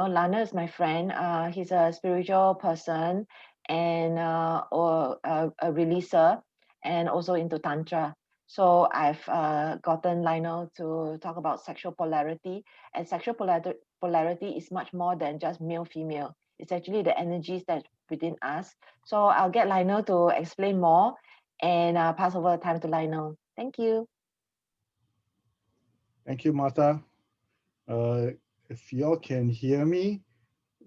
Lana is my friend. He's a spiritual person and or a releaser and also into Tantra. So I've gotten Lionel to talk about sexual polarity. And sexual polarity is much more than just male-female. It's actually the energies that within us. So I'll get Lionel to explain more and pass over the time to Lionel. Thank you. Thank you, Martha. If y'all can hear me,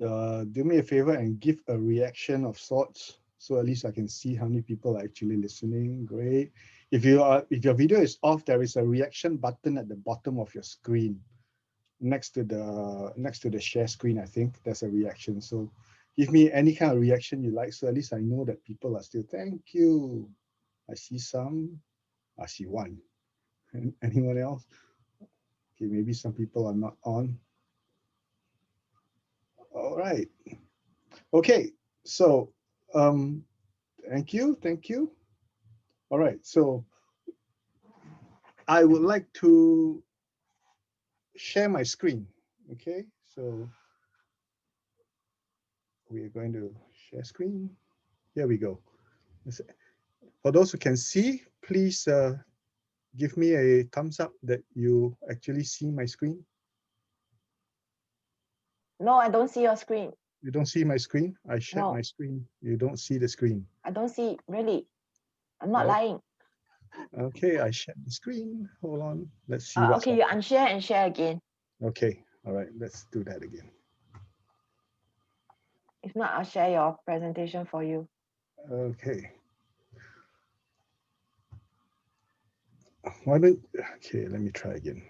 do me a favor and give a reaction of sorts, so at least I can see how many people are actually listening. Great. If your video is off, there is a reaction button at the bottom of your screen, next to the share screen. I think there's a reaction. So give me any kind of reaction you like, so at least I know that people are still. Thank you. I see some. I see one. Anyone else? Okay, maybe some people are not on. All right. Okay. So thank you. Thank you. All right. So I would like to share my screen. Okay. So we are going to share screen. Here we go. For those who can see, please give me a thumbs up that you actually see my screen. No, I don't see your screen. You don't see my screen? I shared No, my screen. You don't see the screen. I don't see, really. I'm not Oh, lying. okay, I shared the screen. Hold on. Let's see what's Okay, you happening. unshare and share again. Okay, all right, let's do that again. If not, I'll share your presentation for you. Okay. Why don't, okay, let me try again.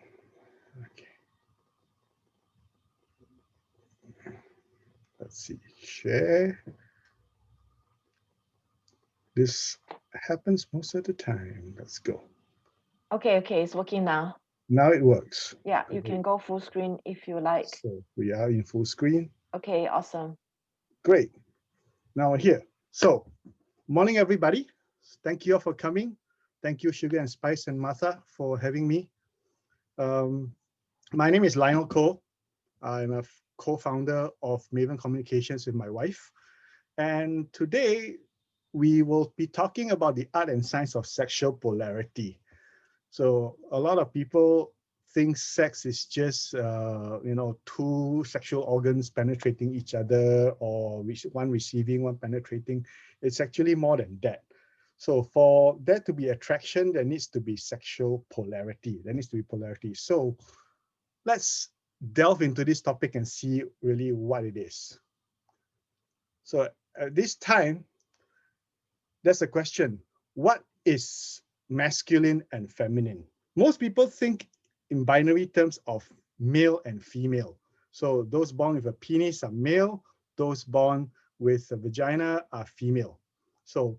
Okay, let's see. Share. This happens most of the time. Let's go. Okay, it's working now. Now it works. Yeah, you Great. can go full screen if you like. So we are in full screen. Okay, awesome. Great. Now we're here. So, morning, everybody. Thank you all for coming. Thank you, Sugar and Spice and Martha, for having me. Um, my name is Lionel Cole. I'm a co-founder of Maven Communications with my wife. And today we will be talking about the art and science of sexual polarity. So a lot of people think sex is just two sexual organs penetrating each other, or one receiving, one penetrating. It's actually more than that. So for there to be attraction, there needs to be sexual polarity. There needs to be polarity. So let's delve into this topic and see really what it is. So at this time, there's a question: what is masculine and feminine? Most people think in binary terms of male and female. So those born with a penis are male, those born with a vagina are female. So,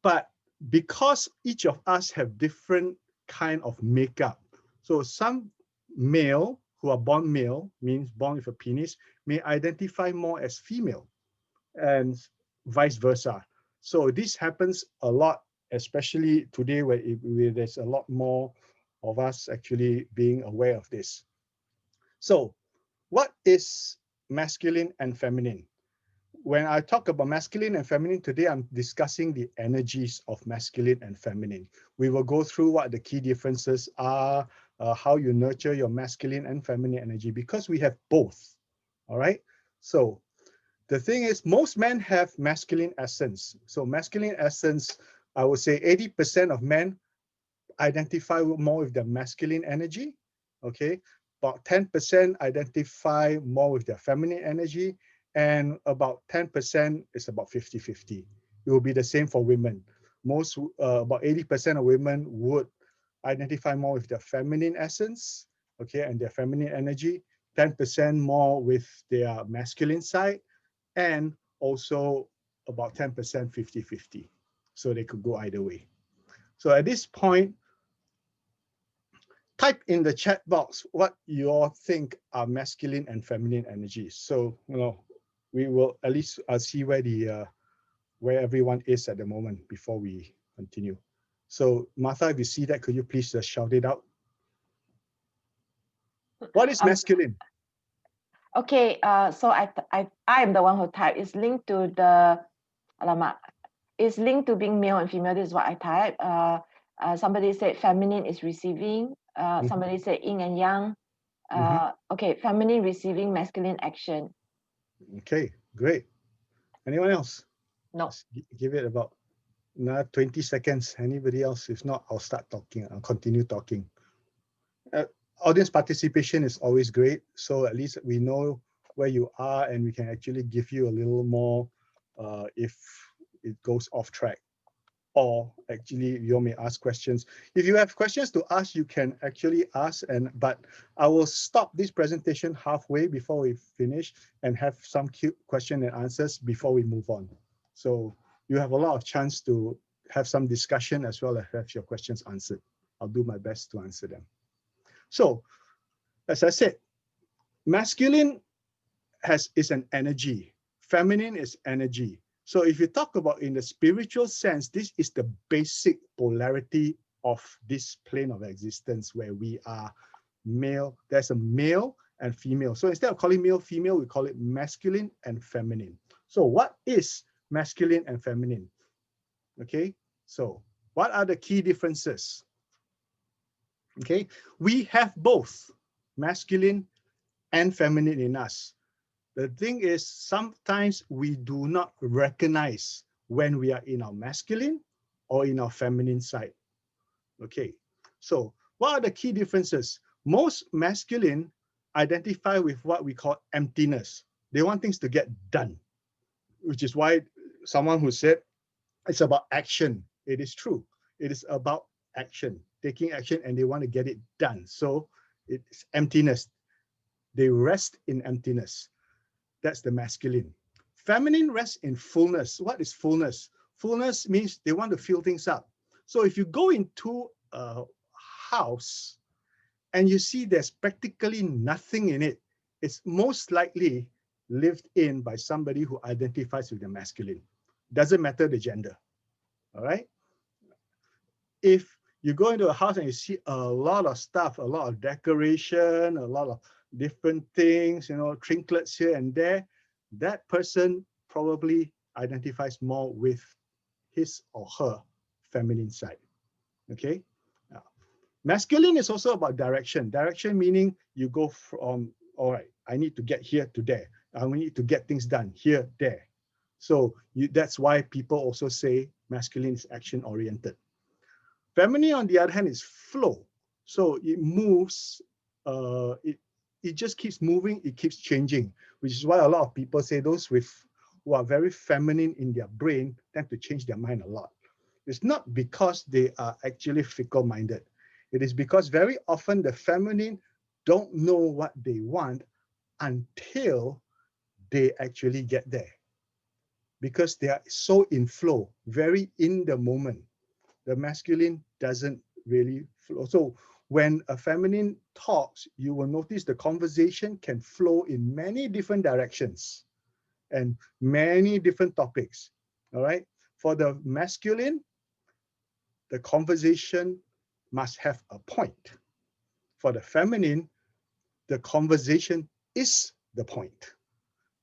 but because each of us have different kind of makeup, so some male who are born male, means born with a penis, may identify more as female, and vice versa. So this happens a lot, especially today where there's a lot more of us actually being aware of this. So what is masculine and feminine? When I talk about masculine and feminine today, I'm discussing the energies of masculine and feminine. We will go through what the key differences are, how you nurture your masculine and feminine energy, because we have both. All right. So the thing is, most men have masculine essence. So masculine essence, I would say 80% of men identify more with their masculine energy. Okay. About 10% identify more with their feminine energy. And about 10% is about 50-50. It will be the same for women. About 80% of women would identify more with their feminine essence, okay, and their feminine energy. 10% more with their masculine side, and also about 10% 50-50. So they could go either way. So at this point, type in the chat box what you all think are masculine and feminine energies. So we will at least see where everyone is at the moment before we continue. So Martha, if you see that, could you please shout it out? What is Um, masculine? Okay, so I am the one who typed. It's linked to the, alamak, it's linked to being male and female. This is what I typed. Somebody said feminine is receiving. Somebody said yin and yang. Okay, feminine receiving, masculine action. Okay, great. Anyone else? No. Let's give it about another 20 seconds. Anybody else? If not, I'll start talking. I'll continue talking. Audience participation is always great. So at least we know where you are and we can actually give you a little more if it goes off track. Or actually you may ask questions. If you have questions to ask, you can actually ask, but I will stop this presentation halfway before we finish and have some question and answers before we move on. So you have a lot of chance to have some discussion as well as have your questions answered. I'll do my best to answer them. So as I said, masculine is an energy, feminine is energy. So if you talk about in the spiritual sense, this is the basic polarity of this plane of existence where we are male. There's a male and female. So instead of calling male, female, we call it masculine and feminine. So what is masculine and feminine? Okay, so what are the key differences? Okay, we have both masculine and feminine in us. The thing is, sometimes we do not recognize when we are in our masculine or in our feminine side. Okay, so what are the key differences? Most masculine identify with what we call emptiness. They want things to get done, which is why someone who said it's about action. It is true. It is about action, taking action, and they want to get it done. So it's emptiness. They rest in emptiness. That's the masculine. Feminine rests in fullness. What is fullness? Fullness means they want to fill things up. So if you go into a house and you see there's practically nothing in it, it's most likely lived in by somebody who identifies with the masculine. Doesn't matter the gender, all right? If you go into a house and you see a lot of stuff, a lot of decoration, a lot of different things, you know, trinkets here and there, that person probably identifies more with his or her feminine side, okay? Now, masculine is also about direction. Direction meaning you go from, all right, I need to get here to there. I need to get things done here, there. So that's why people also say masculine is action-oriented. Feminine, on the other hand, is flow. So it moves, it just keeps moving, it keeps changing, which is why a lot of people say those who are very feminine in their brain tend to change their mind a lot. It's not because they are actually fickle-minded. It is because very often the feminine don't know what they want until they actually get there. Because they are so in flow, very in the moment. The masculine doesn't really flow. So when a feminine talks, you will notice the conversation can flow in many different directions and many different topics, all right? For the masculine, the conversation must have a point. For the feminine, the conversation is the point.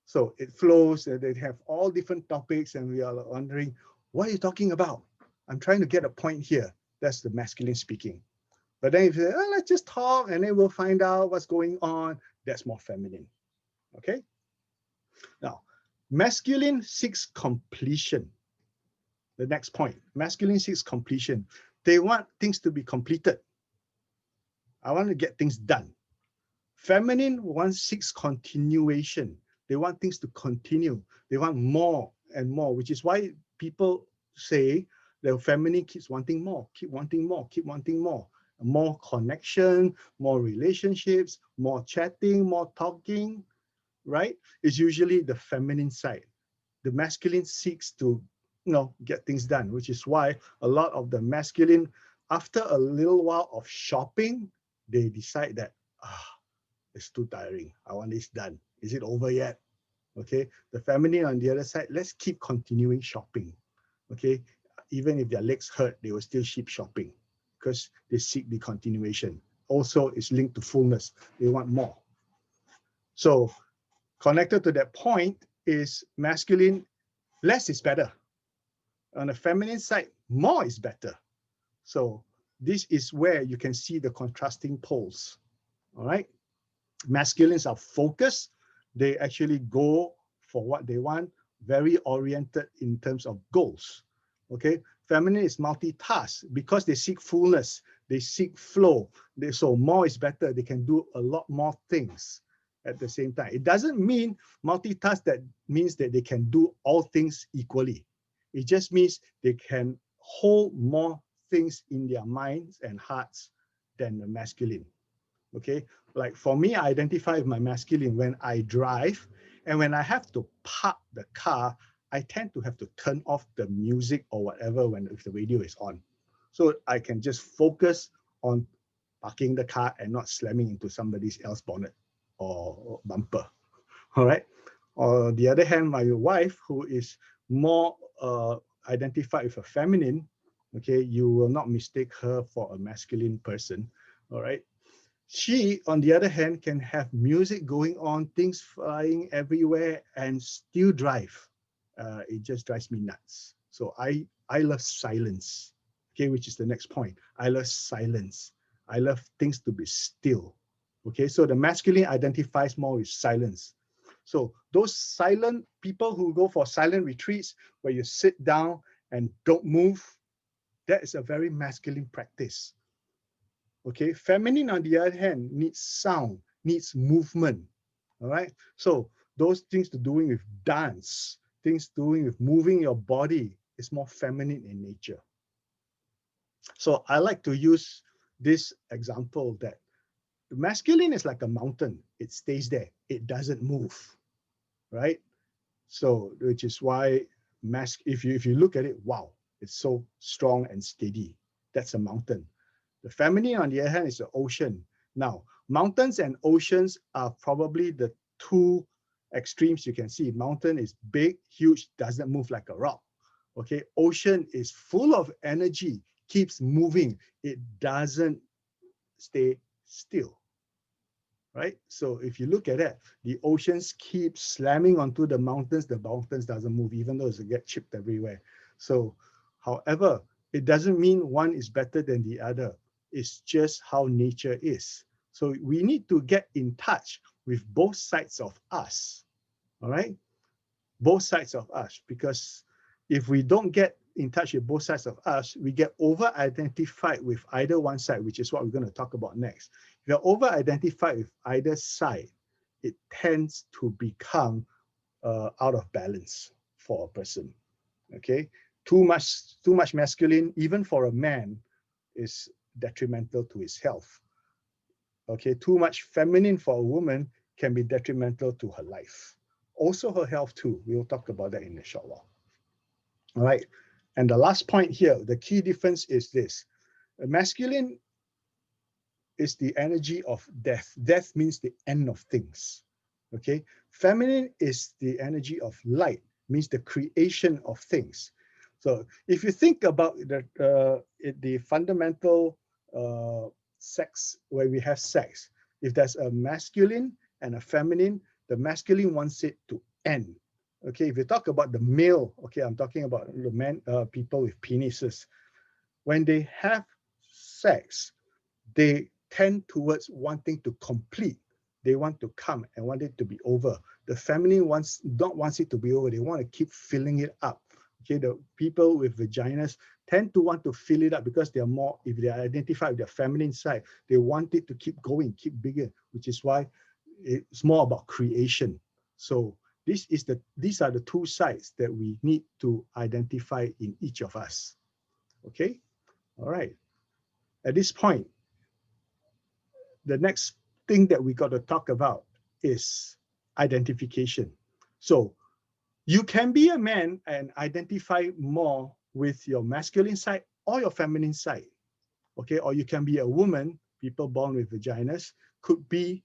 So it flows, they have all different topics and we are wondering, what are you talking about? I'm trying to get a point here. That's the masculine speaking. But then if you say, oh, let's just talk and then we'll find out what's going on, that's more feminine, okay? Now, masculine seeks completion. The next point, masculine seeks completion. They want things to be completed. I want to get things done. Feminine wants seeks continuation. They want things to continue. They want more and more, which is why people say the feminine keeps wanting more, keep wanting more, keep wanting more. More connection, more relationships, more chatting, more talking, right? It's usually the feminine side. The masculine seeks to, get things done, which is why a lot of the masculine, after a little while of shopping, they decide that, it's too tiring. I want this done. Is it over yet? Okay. The feminine on the other side, let's keep continuing shopping. Okay. Even if their legs hurt, they will still keep shopping because they seek the continuation. Also, it's linked to fullness. They want more. So connected to that point is masculine, less is better. On the feminine side, more is better. So this is where you can see the contrasting poles. All right. Masculines are focused. They actually go for what they want, very oriented in terms of goals. Okay. Feminine is multitask because they seek fullness, they seek flow. So more is better. They can do a lot more things at the same time. It doesn't mean multitask that means that they can do all things equally. It just means they can hold more things in their minds and hearts than the masculine. Okay, like for me, I identify with my masculine when I drive, and when I have to park the car, I tend to have to turn off the music or whatever if the radio is on. So I can just focus on parking the car and not slamming into somebody else's bonnet or bumper. All right. On the other hand, my wife, who is more identified with a feminine, okay, you will not mistake her for a masculine person. All right. She, on the other hand, can have music going on, things flying everywhere, and still drive. It just drives me nuts. So I love silence, okay, which is the next point. I love silence. I love things to be still, okay? So the masculine identifies more with silence. So those silent people who go for silent retreats where you sit down and don't move, that is a very masculine practice. Okay, feminine on the other hand needs sound, needs movement. All right, so those things to doing with dance, things doing with moving your body is more feminine in nature. So I like to use this example that the masculine is like a mountain. It stays there. It doesn't move, right? So which is why if you look at it, wow, it's so strong and steady. That's a mountain. The feminine, on the other hand, is the ocean. Now, mountains and oceans are probably the two extremes you can see. Mountain is big, huge, doesn't move like a rock. Okay, ocean is full of energy, keeps moving. It doesn't stay still, right? So if you look at it, the oceans keep slamming onto the mountains doesn't move, even though it gets chipped everywhere. So, however, it doesn't mean one is better than the other. It's just how nature is. So we need to get in touch with both sides of us, all right? Both sides of us, because if we don't get in touch with both sides of us, we get over-identified with either one side, which is what we're going to talk about next. If you're over-identified with either side, it tends to become out of balance for a person, okay? Too much masculine, even for a man, is detrimental to his health. Okay, too much feminine for a woman can be detrimental to her life. Also her health too. We'll talk about that in a short while. All right, and the last point here, the key difference is this. A masculine is the energy of death. Death means the end of things. Okay, feminine is the energy of light, means the creation of things. So if you think about the fundamental sex, where we have sex, if there's a masculine and a feminine, the masculine wants it to end. Okay, if you talk about the male, okay, I'm talking about the men, people with penises. When they have sex, they tend towards wanting to complete. They want to come and want it to be over. The feminine don't want it to be over. They want to keep filling it up. Okay, the people with vaginas tend to want to fill it up because they're more, if they identify with their feminine side, they want it to keep going, keep bigger, which is why it's more about creation. So these are the two sides that we need to identify in each of us. Okay, all right. At this point, the next thing that we got to talk about is identification. So you can be a man and identify more with your masculine side or your feminine side, okay? Or you can be a woman, people born with vaginas, could be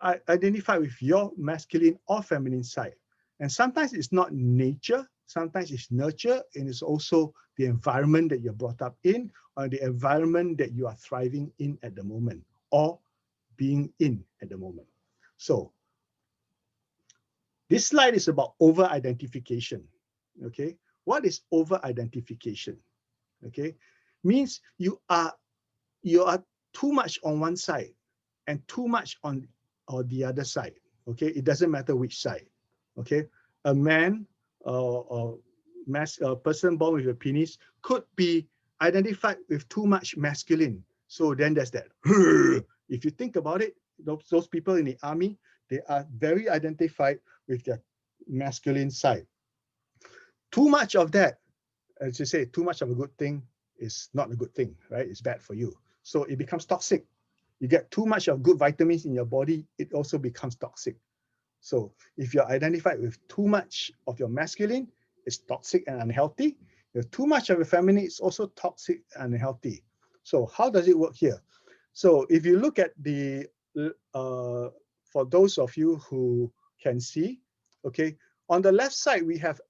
identify with your masculine or feminine side. And sometimes it's not nature, sometimes it's nurture, and it's also the environment that you're brought up in, or the environment that you are thriving in at the moment, or being in at the moment. So This slide is about over-identification. Okay, what is over-identification? Okay, means you are too much on one side and too much on or the other side. Okay, it doesn't matter which side. Okay, a man or a person born with a penis could be identified with too much masculine. So then there's that. If you think about it, those people in the army, they are very identified with their masculine side. Too much of that, as you say, too much of a good thing is not a good thing, right? It's bad for you. So it becomes toxic. You get too much of good vitamins in your body, it also becomes toxic. So if you're identified with too much of your masculine, it's toxic and unhealthy. If too much of your feminine, it's also toxic and unhealthy. So how does it work here? So if you look at the, for those of you who can see, okay, on the left side, we have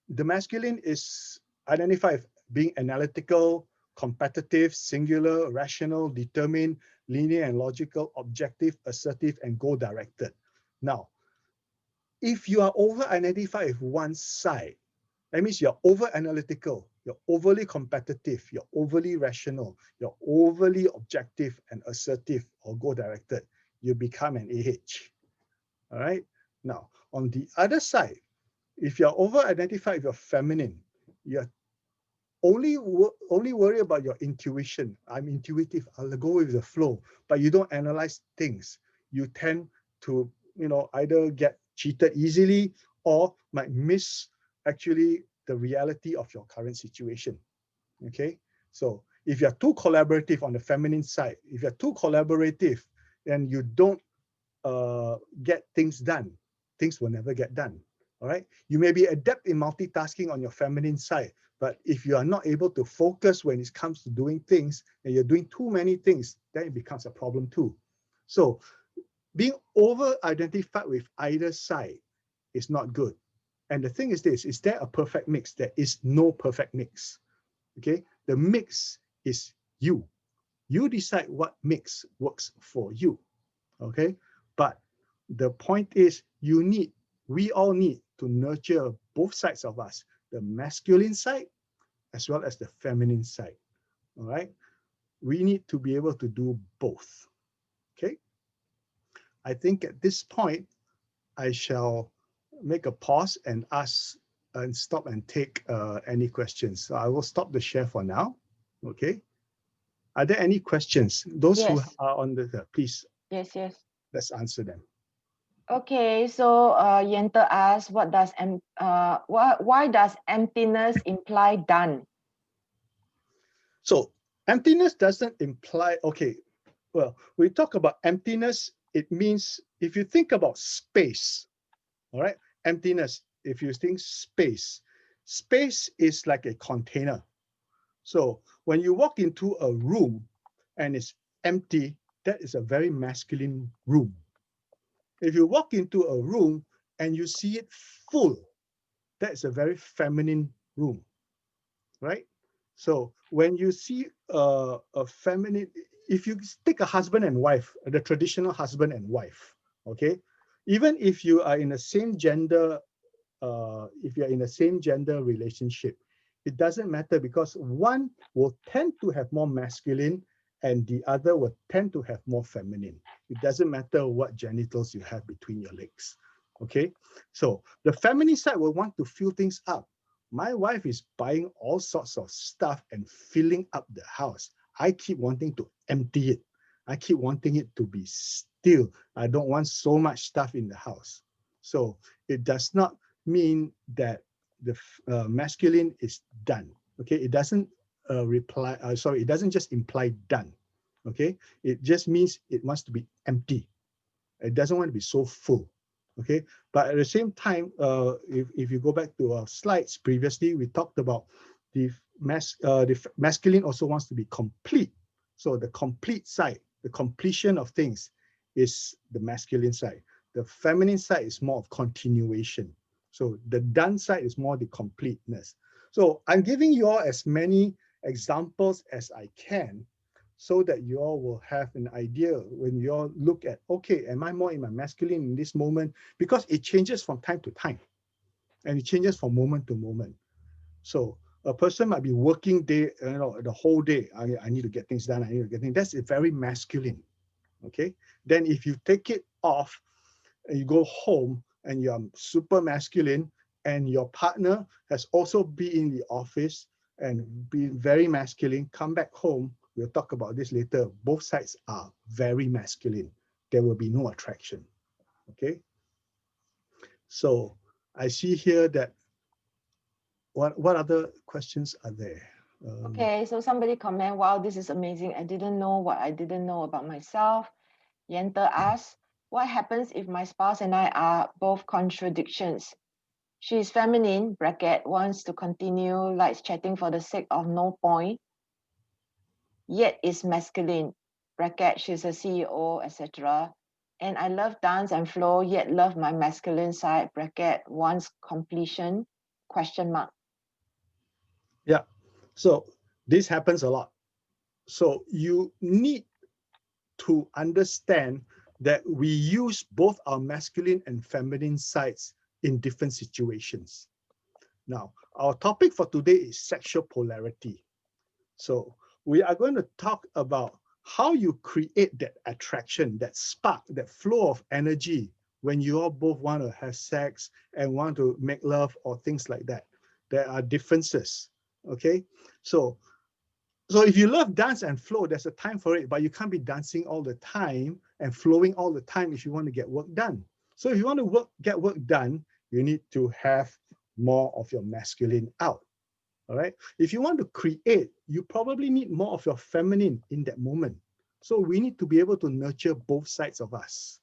the masculine is identified as being analytical, competitive, singular, rational, determined, linear and logical, objective, assertive, and goal-directed. Now, if you are over-identified with one side, that means you're over-analytical, you're overly competitive, you're overly rational, you're overly objective and assertive or goal-directed, you become an AH. All right? Now, on the other side, if you're over-identified with your feminine, you're only worry about your intuition. I'm intuitive, I'll go with the flow, but you don't analyze things. You tend to, either get cheated easily or might miss actually the reality of your current situation. Okay, so if you're too collaborative on the feminine side, if you're too collaborative, then you don't get things done. Things will never get done. All right. You may be adept in multitasking on your feminine side, but if you are not able to focus when it comes to doing things and you're doing too many things, then it becomes a problem too. So being over-identified with either side is not good. And the thing is this, is there a perfect mix? There is no perfect mix. Okay. The mix is you. You decide what mix works for you. Okay. But the point is we all need to nurture both sides of us, the masculine side as well as the feminine side. All right. We need to be able to do both. Okay. I think at this point, I shall make a pause and ask and stop and take any questions. So I will stop the share for now. Okay. Are there any questions? Those who are on the, please. Yes. Let's answer them. Okay, so Yenta asks, why does emptiness imply done? So emptiness doesn't imply, okay, well, we talk about emptiness, it means if you think about space, all right, emptiness, if you think space is like a container. So when you walk into a room and it's empty, that is a very masculine room. If you walk into a room and you see it full, that's a very feminine room, right? So when you see a feminine, if you take a husband and wife, the traditional husband and wife, okay, even if you are in the same gender, if you're in the same gender relationship, it doesn't matter because one will tend to have more masculine and the other will tend to have more feminine. It doesn't matter what genitals you have between your legs, okay? So the feminine side will want to fill things up. My wife is buying all sorts of stuff and filling up the house. I keep wanting to empty it. I keep wanting it to be still. I don't want so much stuff in the house. So it does not mean that the masculine is done. Okay, it doesn't it doesn't just imply done. Okay, it just means it wants to be empty. It doesn't want to be so full. Okay, but at the same time, if you go back to our slides previously, we talked about the masculine also wants to be complete. So the complete side, the completion of things is the masculine side. The feminine side is more of continuation. So the done side is more the completeness. So I'm giving you all as many examples as I can so that you all will have an idea when you all look at, okay, am I more in my masculine in this moment? Because it changes from time to time and it changes from moment to moment. So a person might be working day, the whole day. I need to get things done. I need to get things. That's very masculine. Okay. Then if you take it off and you go home and you're super masculine and your partner has also been in the office and been very masculine, come back home, we'll talk about this later. Both sides are very masculine. There will be no attraction. Okay. So I see here that what other questions are there? Okay, so somebody comment, wow, this is amazing. I didn't know what I didn't know about myself. Yenta asks, what happens if my spouse and I are both contradictions? She is feminine, bracket, wants to continue, likes chatting for the sake of no point, yet is masculine, bracket, she's a CEO, etc. And I love dance and flow, yet love my masculine side, bracket, wants completion, question mark. Yeah, so this happens a lot. So you need to understand that we use both our masculine and feminine sides in different situations. Now, our topic for today is sexual polarity. So we are going to talk about how you create that attraction, that spark, that flow of energy when you all both want to have sex and want to make love or things like that. There are differences, okay? So if you love dance and flow, there's a time for it, but you can't be dancing all the time and flowing all the time if you want to get work done. So if you want to get work done, you need to have more of your masculine out. All right. If you want to create, you probably need more of your feminine in that moment. So we need to be able to nurture both sides of us.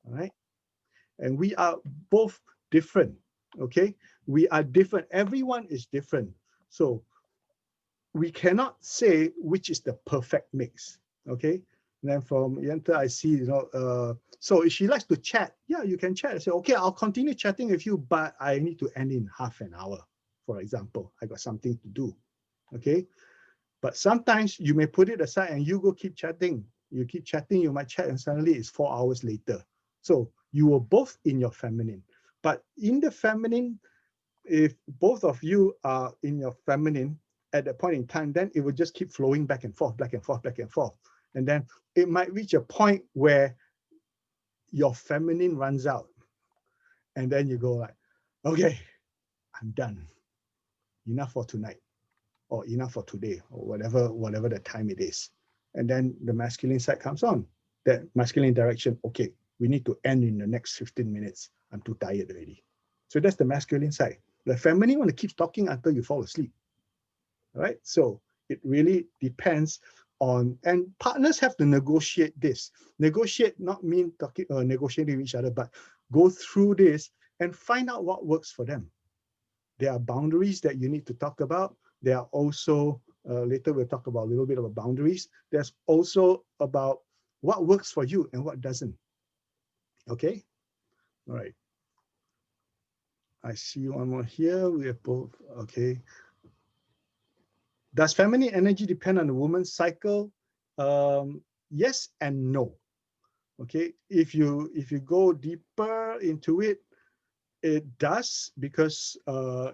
All right. And we are both different. Okay. We are different. Everyone is different. So we cannot say which is the perfect mix. Okay. And then from Yenta, I see, so if she likes to chat, yeah, you can chat. I say, okay, I'll continue chatting with you, but I need to end in half an hour. For example, I got something to do, okay? But sometimes you may put it aside and you go keep chatting. You keep chatting, you might chat and suddenly it's 4 hours later. So you were both in your feminine. But in the feminine, if both of you are in your feminine at that point in time, then it will just keep flowing back and forth, back and forth, back and forth. And then it might reach a point where your feminine runs out. And then you go like, okay, I'm done. Enough for tonight, or enough for today, or whatever the time it is. And then the masculine side comes on. That masculine direction, okay, we need to end in the next 15 minutes. I'm too tired already. So that's the masculine side. The feminine want to keep talking until you fall asleep. All right. So it really depends on, and partners have to negotiate this. Negotiate not mean talking negotiating with each other, but go through this and find out what works for them. There are boundaries that you need to talk about. There are also, later we'll talk about a little bit about boundaries. There's also about what works for you and what doesn't. Okay, all right. I see one more here. We have both, okay. Does feminine energy depend on the woman's cycle? Yes and no. Okay, if you go deeper into it, it does, because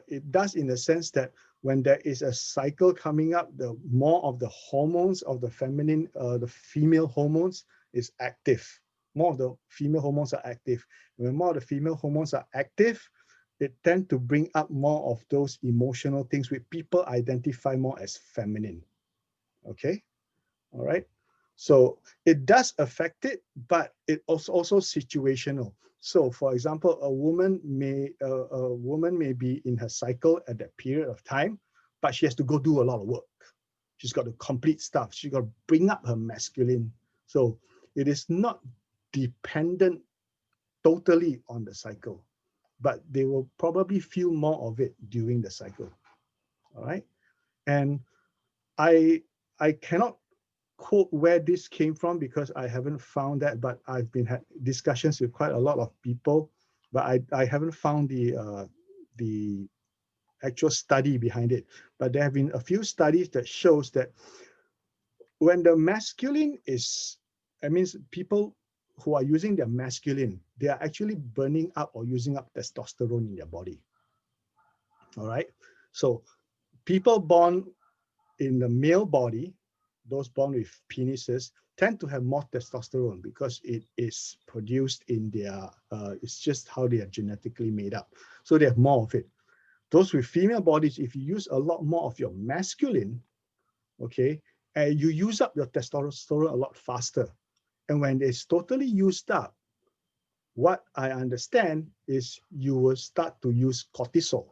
it does in the sense that when there is a cycle coming up, the more of the hormones of the feminine, the female hormones is active. More of the female hormones are active. When more of the female hormones are active, it tends to bring up more of those emotional things which people identify more as feminine. Okay, all right. So it does affect it, but it also situational. So, for example, a woman may be in her cycle at that period of time, but she has to go do a lot of work. She's got to complete stuff. She's got to bring up her masculine. So it is not dependent totally on the cycle, but they will probably feel more of it during the cycle. All right, and I cannot quote where this came from because I haven't found that, but I've been had discussions with quite a lot of people, but I haven't found the actual study behind it. But there have been a few studies that shows that when the masculine is, I mean, people who are using their masculine, they are actually burning up or using up testosterone in their body. All right. So people born in the male body, those born with penises, tend to have more testosterone because it is produced in their, it's just how they are genetically made up. So they have more of it. Those with female bodies, if you use a lot more of your masculine, okay, and you use up your testosterone a lot faster. And when it's totally used up, what I understand is you will start to use cortisol,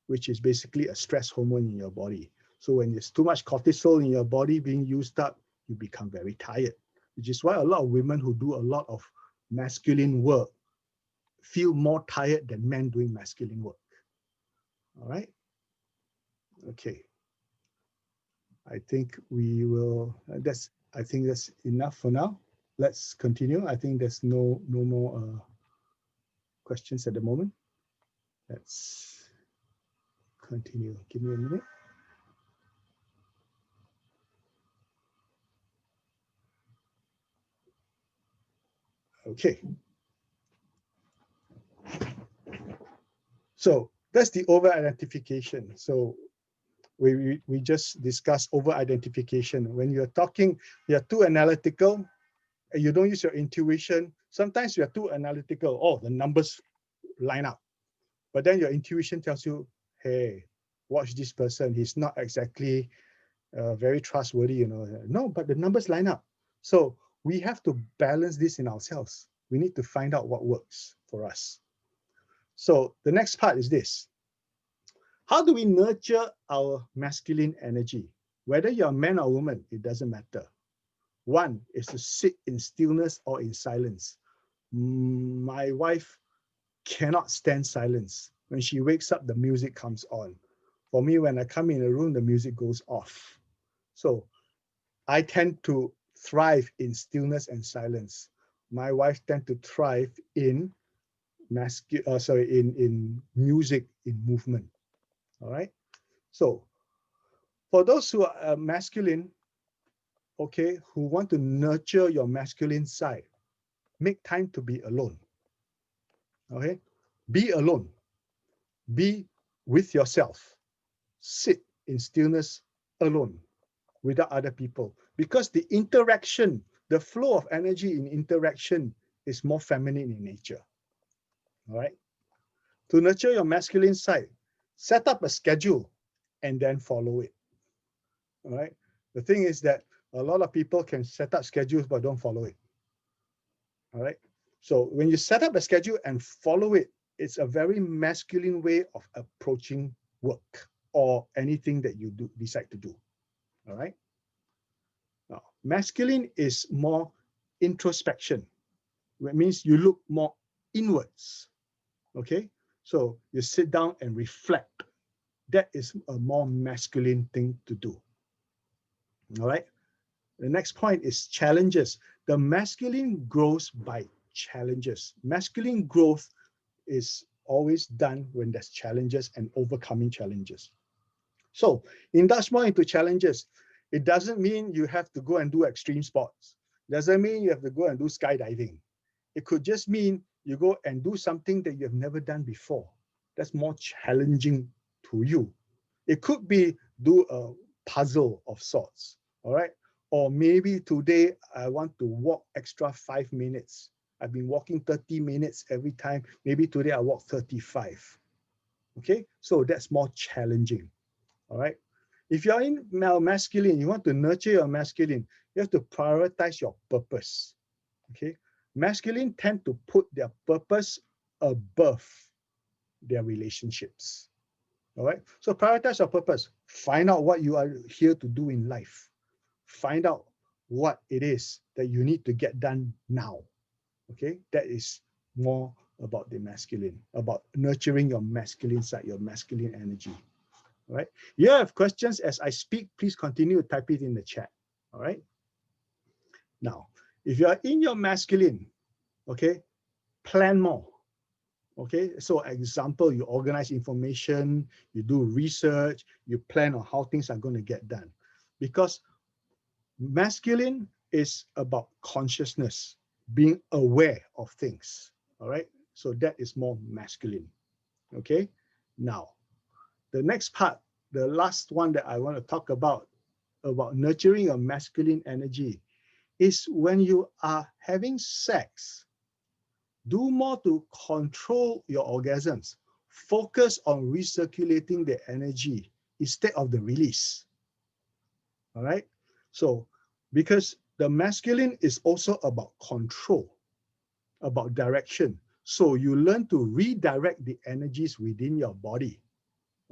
which is basically a stress hormone in your body. So when there's too much cortisol in your body being used up, you become very tired, which is why a lot of women who do a lot of masculine work feel more tired than men doing masculine work. All right. Okay. I think we will, I think that's enough for now. Let's continue. I think there's no more questions at the moment. Let's continue. Give me a minute. Okay. So that's the over-identification. So we just discussed over-identification. When you're talking, you're too analytical, and you don't use your intuition. Sometimes you're too analytical. Oh, the numbers line up. But then your intuition tells you, hey, watch this person. He's not exactly very trustworthy, you know. No, but the numbers line up. So we have to balance this in ourselves. We need to find out what works for us. So the next part is this. How do we nurture our masculine energy? Whether you're a man or woman, it doesn't matter. One is to sit in stillness or in silence. My wife cannot stand silence. When she wakes up, the music comes on. For me, when I come in a room, the music goes off. So I tend to thrive in stillness and silence. My wife tends to thrive in in music, in movement. All right. So for those who are masculine, okay, who want to nurture your masculine side, make time to be alone. Okay, be alone. Be with yourself. Sit in stillness alone without other people, because the interaction, the flow of energy in interaction is more feminine in nature. All right. To nurture your masculine side, set up a schedule and then follow it. All right. The thing is that a lot of people can set up schedules but don't follow it. All right. So when you set up a schedule and follow it, it's a very masculine way of approaching work or anything that you decide to do. All right. Now, masculine is more introspection. It means you look more inwards. Okay. So you sit down and reflect. That is a more masculine thing to do. All right. The next point is challenges. The masculine grows by challenges. Masculine growth is always done when there's challenges and overcoming challenges. So indulge more into challenges. It doesn't mean you have to go and do extreme sports. Doesn't mean you have to go and do skydiving. It could just mean you go and do something that you have never done before. That's more challenging to you. It could be do a puzzle of sorts, all right? Or maybe today I want to walk extra 5 minutes. I've been walking 30 minutes every time. Maybe today I walk 35. Okay, so that's more challenging. All right. If you're in masculine, you want to nurture your masculine, you have to prioritize your purpose. Okay. Masculine tend to put their purpose above their relationships. All right. So prioritize your purpose. Find out what you are here to do in life. Find out what it is that you need to get done now. Okay. That is more about the masculine, about nurturing your masculine side, your masculine energy. All right. If you have questions as I speak, please continue to type it in the chat. All right. Now, if you are in your masculine, okay, plan more. Okay. So example, you organize information, you do research, you plan on how things are going to get done. Because Masculine is about consciousness, being aware of things. All right. So that is more masculine. Okay. Now, the next part, the last one that I want to talk about nurturing a masculine energy, is when you are having sex, do more to control your orgasms. Focus on recirculating the energy instead of the release. All right. So, because the masculine is also about control, about direction. So you learn to redirect the energies within your body.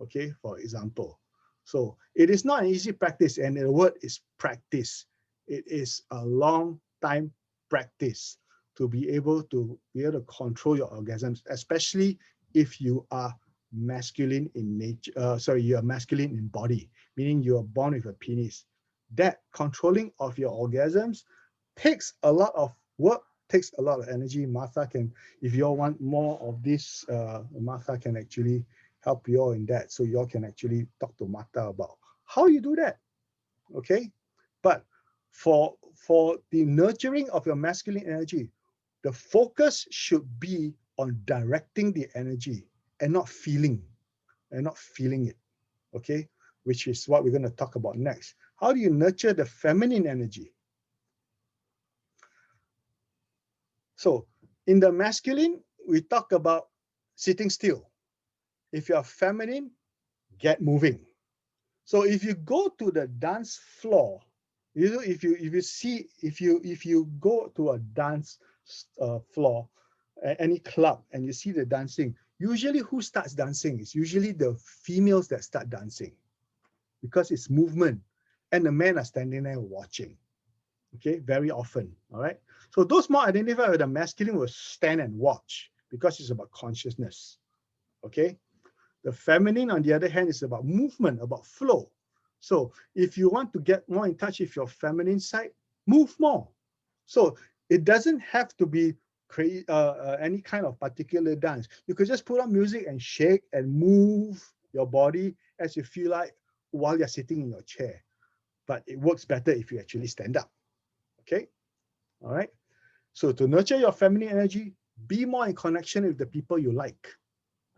Okay, for example. So it is not an easy practice, and the word is practice. It is a long time practice to be able to control your orgasms, especially if you are masculine in nature. You are masculine in body, meaning you are born with a penis. That controlling of your orgasms takes a lot of work, takes a lot of energy. Martha can, if you all want more of this, Martha can actually help you all in that. So you all can actually talk to Martha about how you do that. Okay. But for the nurturing of your masculine energy, the focus should be on directing the energy and not feeling it. Okay. Which is what we're going to talk about next. How do you nurture the feminine energy? So in the masculine, we talk about sitting still. If you're feminine, get moving. So if you go to the dance floor, if you go to a dance floor, any club, and you see the dancing, usually who starts dancing? It's usually the females that start dancing because it's movement, and the men are standing there watching. Okay, very often. All right. So those more identified with the masculine will stand and watch because it's about consciousness. Okay. The feminine, on the other hand, is about movement, about flow. So if you want to get more in touch with your feminine side, move more. So it doesn't have to be any kind of particular dance. You could just put on music and shake and move your body as you feel like while you're sitting in your chair. But it works better if you actually stand up. Okay. All right. So to nurture your feminine energy, be more in connection with the people you like.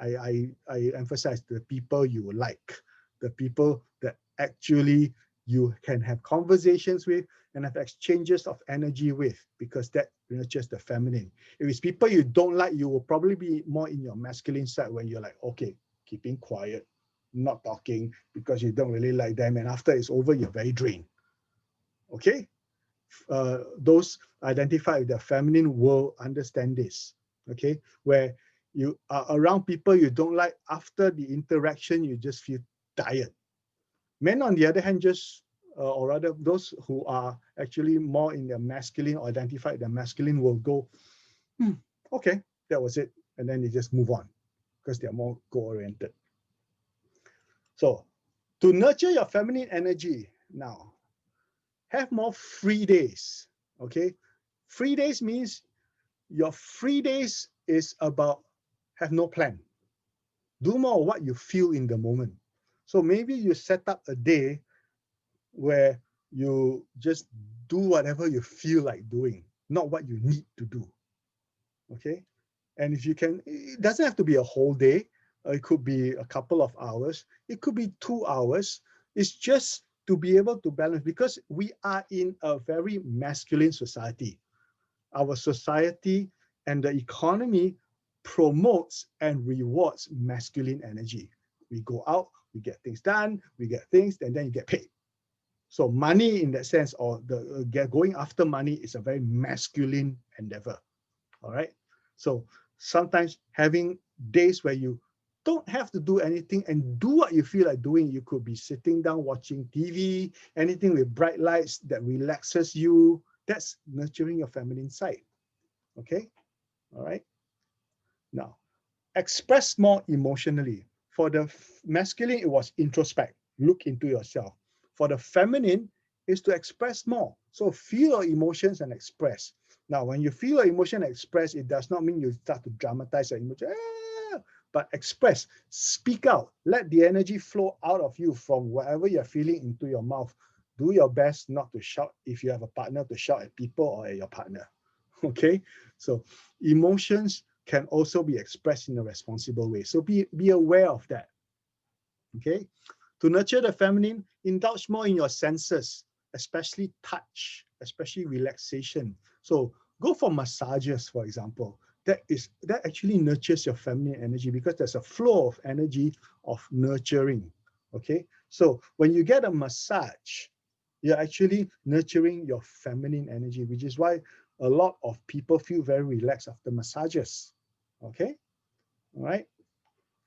I emphasize the people you like, the people that actually you can have conversations with and have exchanges of energy with, because that nurtures the feminine. If it's people you don't like, you will probably be more in your masculine side when you're like, okay, keeping quiet, not talking because you don't really like them. And after it's over, you're very drained. Okay. Those identified with the feminine will understand this. Okay. Where you are around people you don't like, after the interaction, you just feel tired. Men, on the other hand, or rather those who are actually more in their masculine or identified their masculine will go, okay, that was it. And then they just move on because they're more goal-oriented. So to nurture your feminine energy now, have more free days. Okay. Free days means your free days is about have no plan. Do more of what you feel in the moment. So maybe you set up a day where you just do whatever you feel like doing, not what you need to do. Okay. And if you can, it doesn't have to be a whole day. It could be a couple of hours. It could be 2 hours. It's just to be able to balance, because we are in a very masculine society. Our society and the economy promotes and rewards masculine energy. We go out, we get things done, we get things, and then you get paid. So money in that sense, or the going after money, is a very masculine endeavor. All right. So sometimes having days where you don't have to do anything and do what you feel like doing. You could be sitting down watching TV, anything with bright lights that relaxes you. That's nurturing your feminine side. Okay. All right. Now, express more emotionally. For the masculine, it was introspect, look into yourself. For the feminine, is to express more. So feel your emotions and express. Now, when you feel your emotion and express, it does not mean you start to dramatize your emotion, but express, speak out, let the energy flow out of you from whatever you're feeling into your mouth. do your best not to shout if you have a partner, to shout at people or at your partner. Okay, so emotions can also be expressed in a responsible way. So be aware of that. Okay, to nurture the feminine, indulge more in your senses, especially touch, especially relaxation. So go for massages, for example. That actually nurtures your feminine energy because there's a flow of energy of nurturing. Okay, so when you get a massage, you're actually nurturing your feminine energy, which is why a lot of people feel very relaxed after massages. Okay, all right.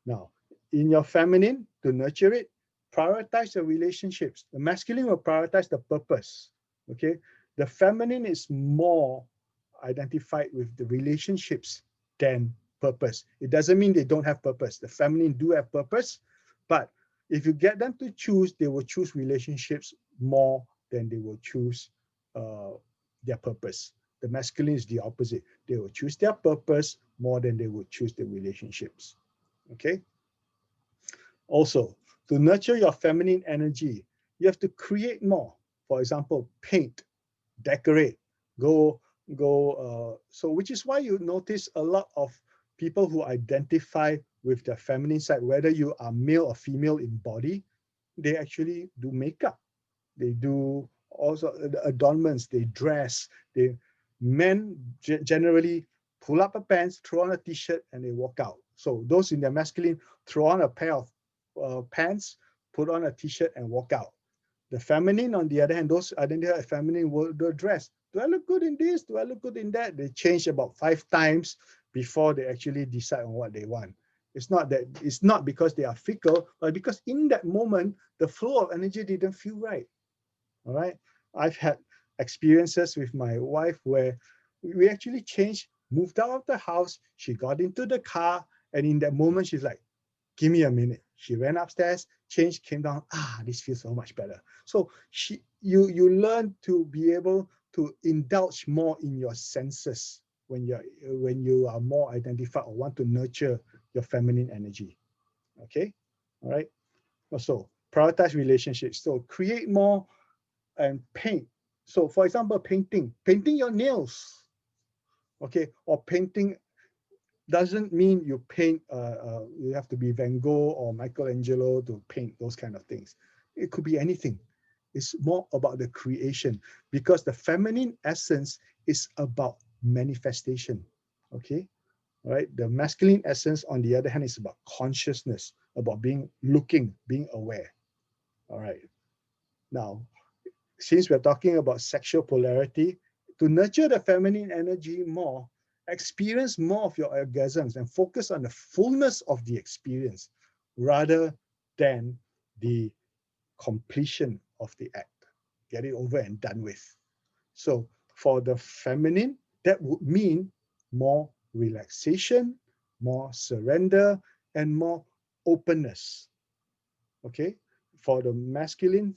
Now, in your feminine, to nurture it, prioritize the relationships. The masculine will prioritize the purpose. Okay, the feminine is more identified with the relationships than purpose. It doesn't mean they don't have purpose. The feminine do have purpose, but if you get them to choose, they will choose relationships more than they will choose their purpose. The masculine is the opposite. They will choose their purpose more than they will choose the relationships. Okay. Also, to nurture your feminine energy, you have to create more. For example, paint, decorate, so which is why you notice a lot of people who identify with the feminine side, whether you are male or female in body, they actually do makeup. They do also the adornments, they dress. Men generally pull up a pants, throw on a t-shirt, and they walk out. So those in the masculine throw on a pair of pants, put on a t-shirt, and walk out. The feminine, on the other hand, those identify as feminine will dress. Do I look good in this? Do I look good in that? They change about 5 times before they actually decide on what they want. It's not because they are fickle, but because in that moment, the flow of energy didn't feel right. All right. I've had experiences with my wife where we actually changed, moved out of the house. She got into the car, and in that moment, she's like, give me a minute. She ran upstairs, changed, came down. This feels so much better. So you learn to be able to indulge more in your senses when you are more identified or want to nurture your feminine energy. Okay, all right. Also, prioritize relationships. So create more and paint. So for example, painting your nails. Okay, or painting doesn't mean you paint, you have to be Van Gogh or Michelangelo to paint those kind of things. It could be anything. It's more about the creation, because the feminine essence is about manifestation. Okay, all right. The masculine essence, on the other hand, is about consciousness, about being aware. All right. Now, since we're talking about sexual polarity, to nurture the feminine energy more, experience more of your orgasms and focus on the fullness of the experience rather than the completion of the act. Get it over and done with. So for the feminine, that would mean more relaxation, more surrender, and more openness. Okay, for the masculine,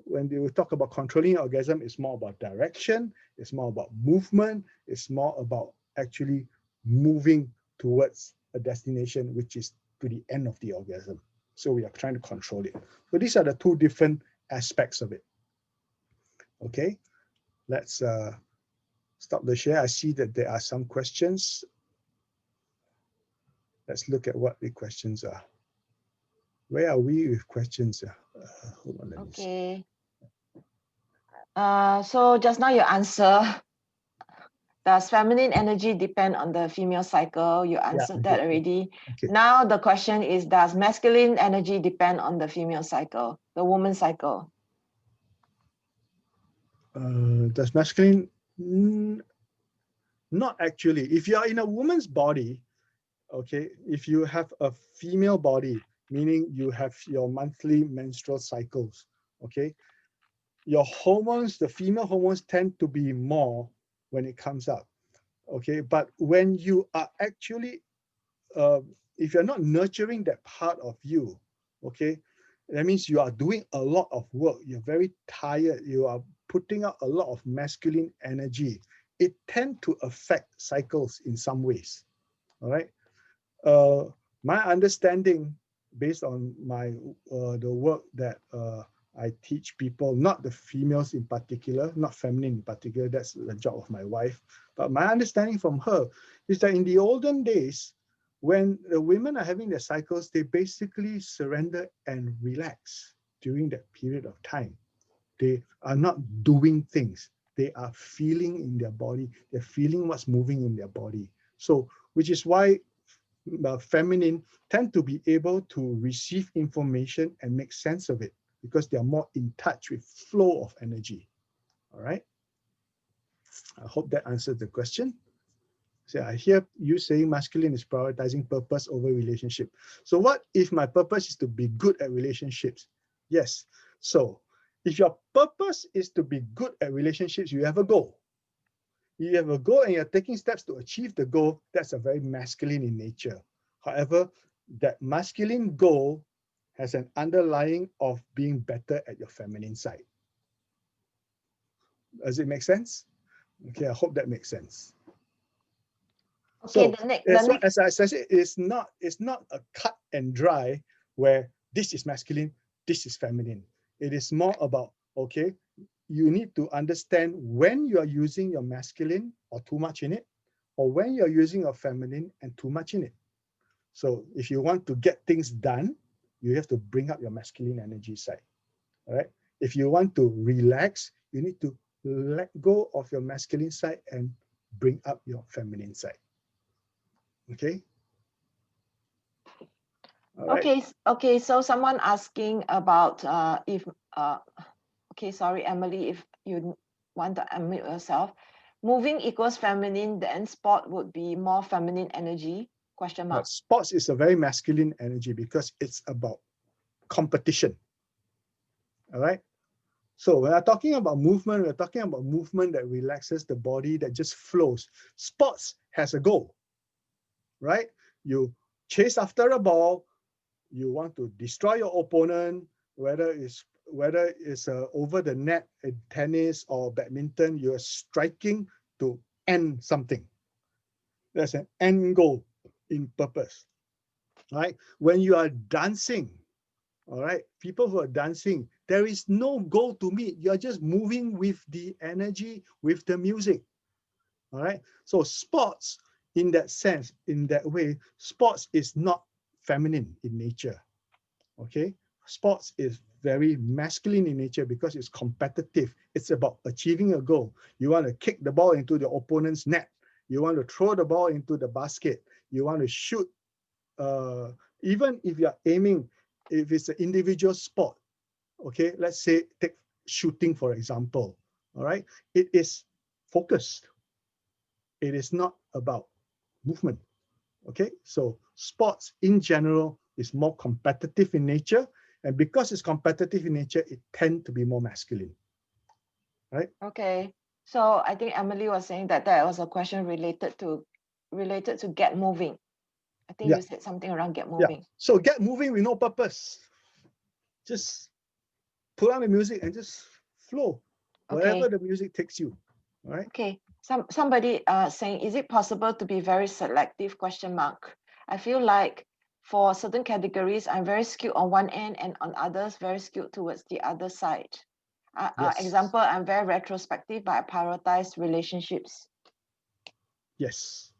when they will talk about controlling orgasm, it's more about direction, it's more about movement, it's more about actually moving towards a destination, which is to the end of the orgasm. So we are trying to control it. So these are the two different aspects of it. Okay, let's stop the share. I see that there are some questions. Let's look at what the questions are. Where are we with questions? Hold on, let me see. Okay. So just now you answer, does feminine energy depend on the female cycle? You answered that already. Okay. Now the question is, does masculine energy depend on the female cycle, the woman's cycle? Does masculine? Not actually. If you are in a woman's body, okay, if you have a female body, meaning you have your monthly menstrual cycles, okay, your hormones, the female hormones tend to be more when it comes up, okay, but when you are actually, if you're not nurturing that part of you, okay, that means you are doing a lot of work, you're very tired, you are putting out a lot of masculine energy, it tends to affect cycles in some ways. All right. My understanding, based on my the work that I teach people, not the females in particular, not feminine in particular, that's the job of my wife. But my understanding from her is that in the olden days, when the women are having their cycles, they basically surrender and relax during that period of time. They are not doing things. They are feeling in their body. They're feeling what's moving in their body. So, which is why feminine tend to be able to receive information and make sense of it because they are more in touch with flow of energy. All right. I hope that answered the question. So I hear you saying masculine is prioritizing purpose over relationship. So what if my purpose is to be good at relationships? Yes. So if your purpose is to be good at relationships, you have a goal. You have a goal and you're taking steps to achieve the goal. That's a very masculine in nature. However, that masculine goal has an underlying of being better at your feminine side. Does it make sense? Okay, I hope that makes sense. Okay, So the next, as I said, it's not a cut and dry where this is masculine, this is feminine. It is more about, okay, you need to understand when you are using your masculine or too much in it, or when you're using your feminine and too much in it. So if you want to get things done, you have to bring up your masculine energy side. All right. If you want to relax, you need to let go of your masculine side and bring up your feminine side. Okay. All right. okay. So someone asking about if okay, sorry, Emily, if you want to unmute yourself. Moving equals feminine, then sport would be more feminine energy? Question mark. Sports is a very masculine energy because it's about competition. All right. So when I'm talking about movement, we're talking about movement that relaxes the body, that just flows. Sports has a goal, right? You chase after a ball, you want to destroy your opponent, whether it's over the net in tennis or badminton, you're striking to end something. There's an end goal in purpose, right? When you are dancing, all right, people who are dancing, there is no goal to meet. You're just moving with the energy, with the music, all right? So sports, in that sense, in that way, sports is not feminine in nature, okay? Sports is very masculine in nature because it's competitive. It's about achieving a goal. You want to kick the ball into the opponent's net. You want to throw the ball into the basket. You want to shoot. Even if you're aiming, if it's an individual sport, okay, let's say take shooting, for example, all right? It is focused. It is not about movement, okay? So sports in general is more competitive in nature, and because it's competitive in nature, it tends to be more masculine, right? Okay. So I think Emily was saying that that was a question related to get moving. I think Yeah, you said something around get yeah. moving. So get moving with no purpose. Just put on the music and just flow, wherever Okay. the music takes you, all right? Okay. Somebody saying, is it possible to be very selective? Question mark. I feel like for certain categories, I'm very skewed on one end, and on others, very skewed towards the other side. Yes. Example, I'm very retrospective, but I prioritize relationships. Yes,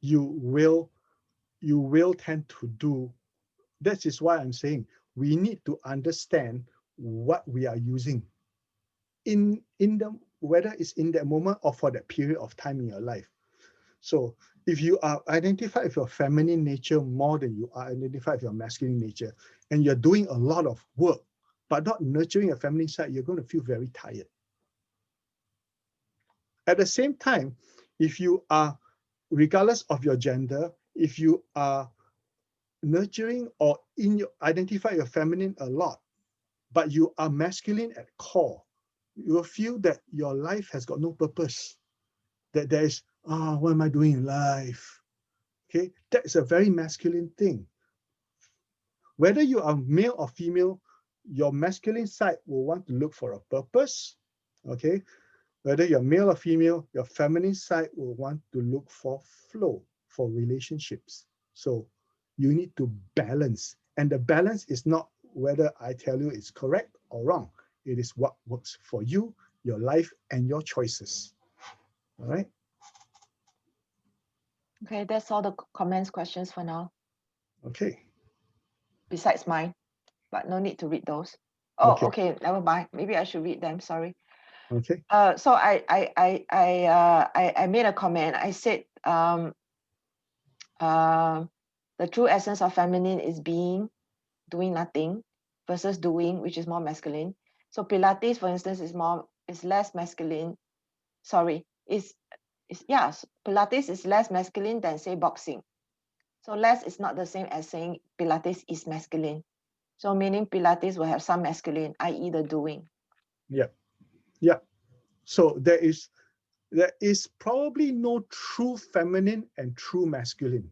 you will tend to do. That is why I'm saying we need to understand what we are using in the, whether it's in that moment or for that period of time in your life. So if you are identified with your feminine nature more than you are identified with your masculine nature, and you're doing a lot of work but not nurturing your feminine side, you're going to feel very tired. At the same time, if you are, regardless of your gender, if you are nurturing or identify your feminine a lot, but you are masculine at core, you will feel that your life has got no purpose. That there is, what am I doing in life? Okay, that's a very masculine thing. Whether you are male or female, your masculine side will want to look for a purpose. Okay, whether you're male or female, your feminine side will want to look for flow, for relationships. So you need to balance. And the balance is not whether I tell you it's correct or wrong. It is what works for you, your life, and your choices. All right. Okay, that's all the comments, questions for now, Okay. besides mine, but no need to read those. Oh, Okay. okay, never mind. Maybe I should read them, sorry. Okay. So I made a comment. I said the true essence of feminine is being, doing nothing, versus doing, which is more masculine. So Pilates, for instance, is less masculine. Sorry, yes, Pilates is less masculine than say boxing. So less is not the same as saying Pilates is masculine. So meaning Pilates will have some masculine, i.e. the doing. Yeah. Yeah. So there is probably no true feminine and true masculine.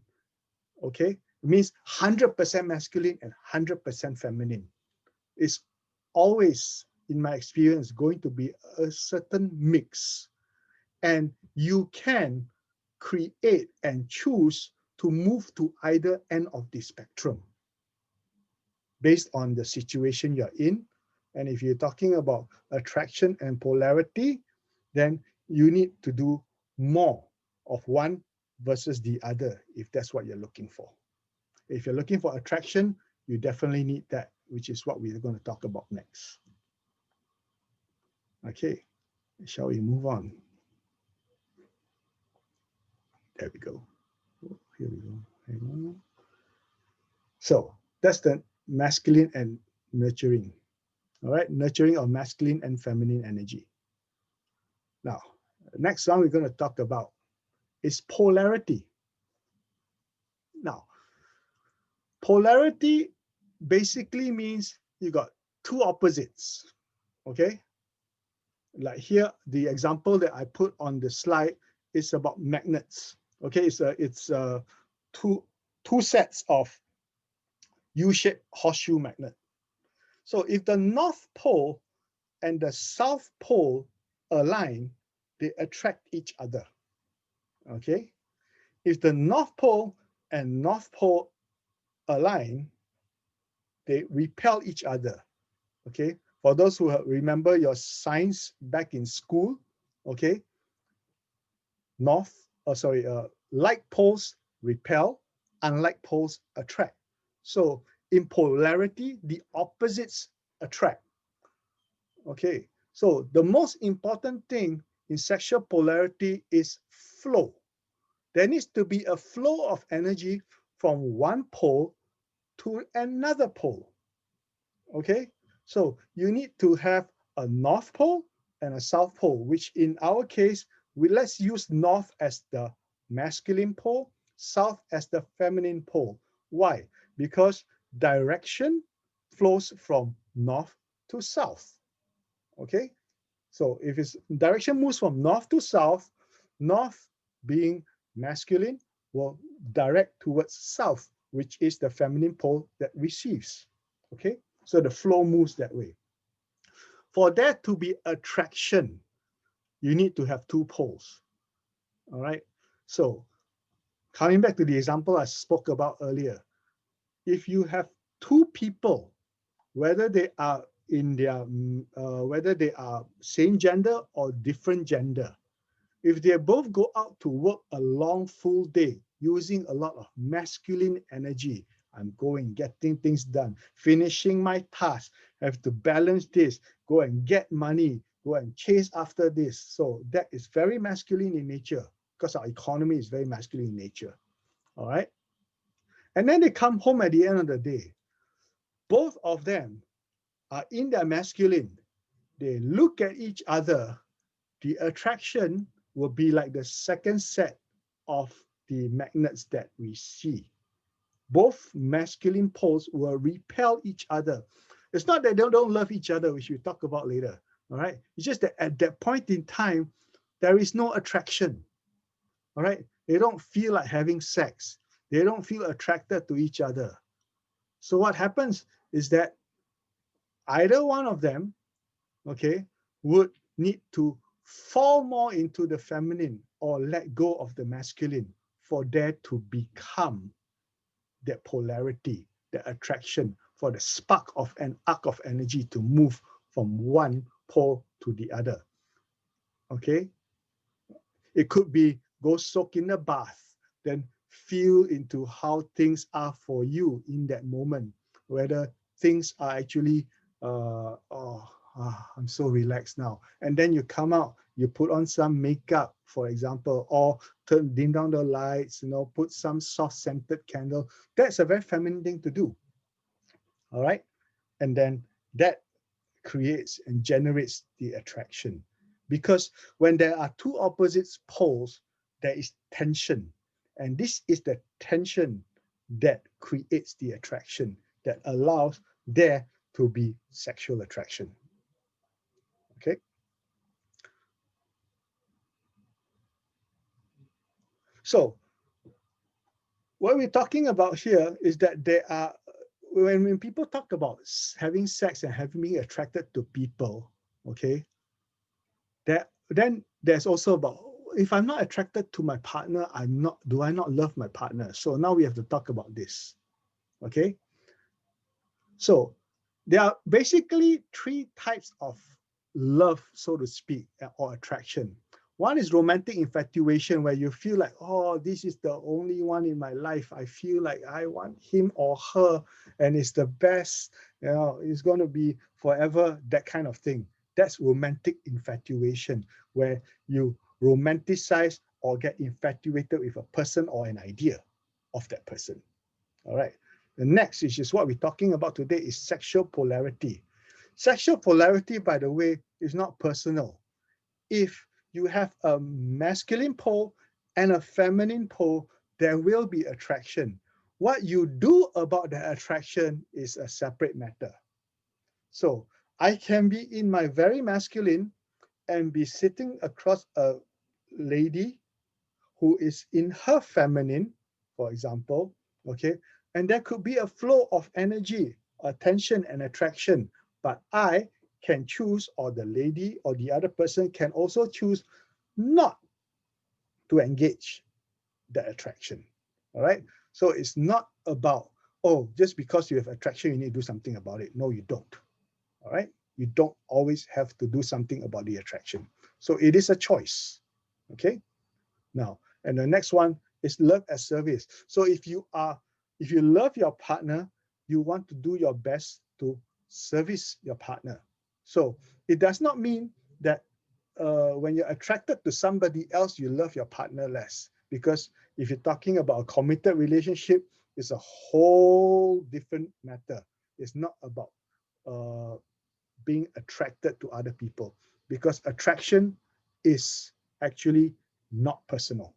Okay, it means 100% masculine and 100% feminine. It's always, in my experience, going to be a certain mix, and you can create and choose to move to either end of the spectrum based on the situation you're in. And if you're talking about attraction and polarity, then you need to do more of one versus the other if that's what you're looking for. If you're looking for attraction, you definitely need that, which is what we're going to talk about next. Okay, shall we move on? There we go. Here we go. Hang on. So that's the masculine and nurturing. All right, nurturing of masculine and feminine energy. Now, next one we're going to talk about is polarity. Now, polarity basically means you got two opposites. Okay, like here, the example that I put on the slide is about magnets. Okay, it's two sets of U-shaped horseshoe magnet. So if the North Pole and the South Pole align, they attract each other. Okay, if the North Pole and North Pole align, they repel each other. Okay, for those who remember your science back in school, okay, like poles repel, unlike poles attract. So in polarity, the opposites attract. Okay, so the most important thing in sexual polarity is flow. There needs to be a flow of energy from one pole to another pole. Okay, so you need to have a North Pole and a South Pole, which in our case, let's use North as the masculine pole, South as the feminine pole. Why? Because direction flows from North to South. Okay, so if its direction moves from North to South, North being masculine will direct towards South, which is the feminine pole that receives. Okay, so the flow moves that way. For there to be attraction, you need to have two poles. All right, so coming back to the example I spoke about earlier, if you have two people, whether they are whether they are same gender or different gender, if they both go out to work a long full day using a lot of masculine energy, I'm going, getting things done, finishing my task, have to balance this, go and get money, go and chase after this. So that is very masculine in nature because our economy is very masculine in nature. All right. And then they come home at the end of the day. Both of them are in their masculine. They look at each other. The attraction will be like the second set of the magnets that we see. Both masculine poles will repel each other. It's not that they don't love each other, which we'll talk about later. All right. It's just that at that point in time, there is no attraction. All right. They don't feel like having sex. They don't feel attracted to each other. So what happens is that either one of them, okay, would need to fall more into the feminine or let go of the masculine for there to become that polarity, the attraction, for the spark of an arc of energy to move from one pole to the other. Okay? It could be go soak in a bath, then feel into how things are for you in that moment, whether things are actually, I'm so relaxed now. And then you come out, you put on some makeup, for example, or dim down the lights, put some soft scented candle. That's a very feminine thing to do. All right. And then that creates and generates the attraction. Because when there are two opposite poles, there is tension. And this is the tension that creates the attraction, that allows there to be sexual attraction. Okay. So what we're talking about here is that there are, when people talk about having sex and having being attracted to people, okay, then there's also about, if I'm not attracted to my partner, do I not love my partner? So now we have to talk about this, okay? So there are basically three types of love, so to speak, or attraction. One is romantic infatuation, where you feel like, oh, this is the only one in my life. I feel like I want him or her, and it's the best, it's going to be forever, that kind of thing. That's romantic infatuation, where you romanticize or get infatuated with a person or an idea of that person. All right. The next, which is what we're talking about today, is sexual polarity. Sexual polarity, by the way, is not personal. If you have a masculine pole and a feminine pole, there will be attraction. What you do about the attraction is a separate matter. So I can be in my very masculine and be sitting across a lady who is in her feminine, for example, okay? And there could be a flow of energy, attention, and attraction, but I can choose, or the lady or the other person can also choose not to engage the attraction, all right? So it's not about, oh, just because you have attraction, you need to do something about it. No, you don't, all right? You don't always have to do something about the attraction. So it is a choice, okay? Now, and the next one is love as service. So if you love your partner, you want to do your best to service your partner. So it does not mean that when you're attracted to somebody else, you love your partner less. Because if you're talking about a committed relationship, it's a whole different matter. It's not about being attracted to other people, because attraction is actually not personal.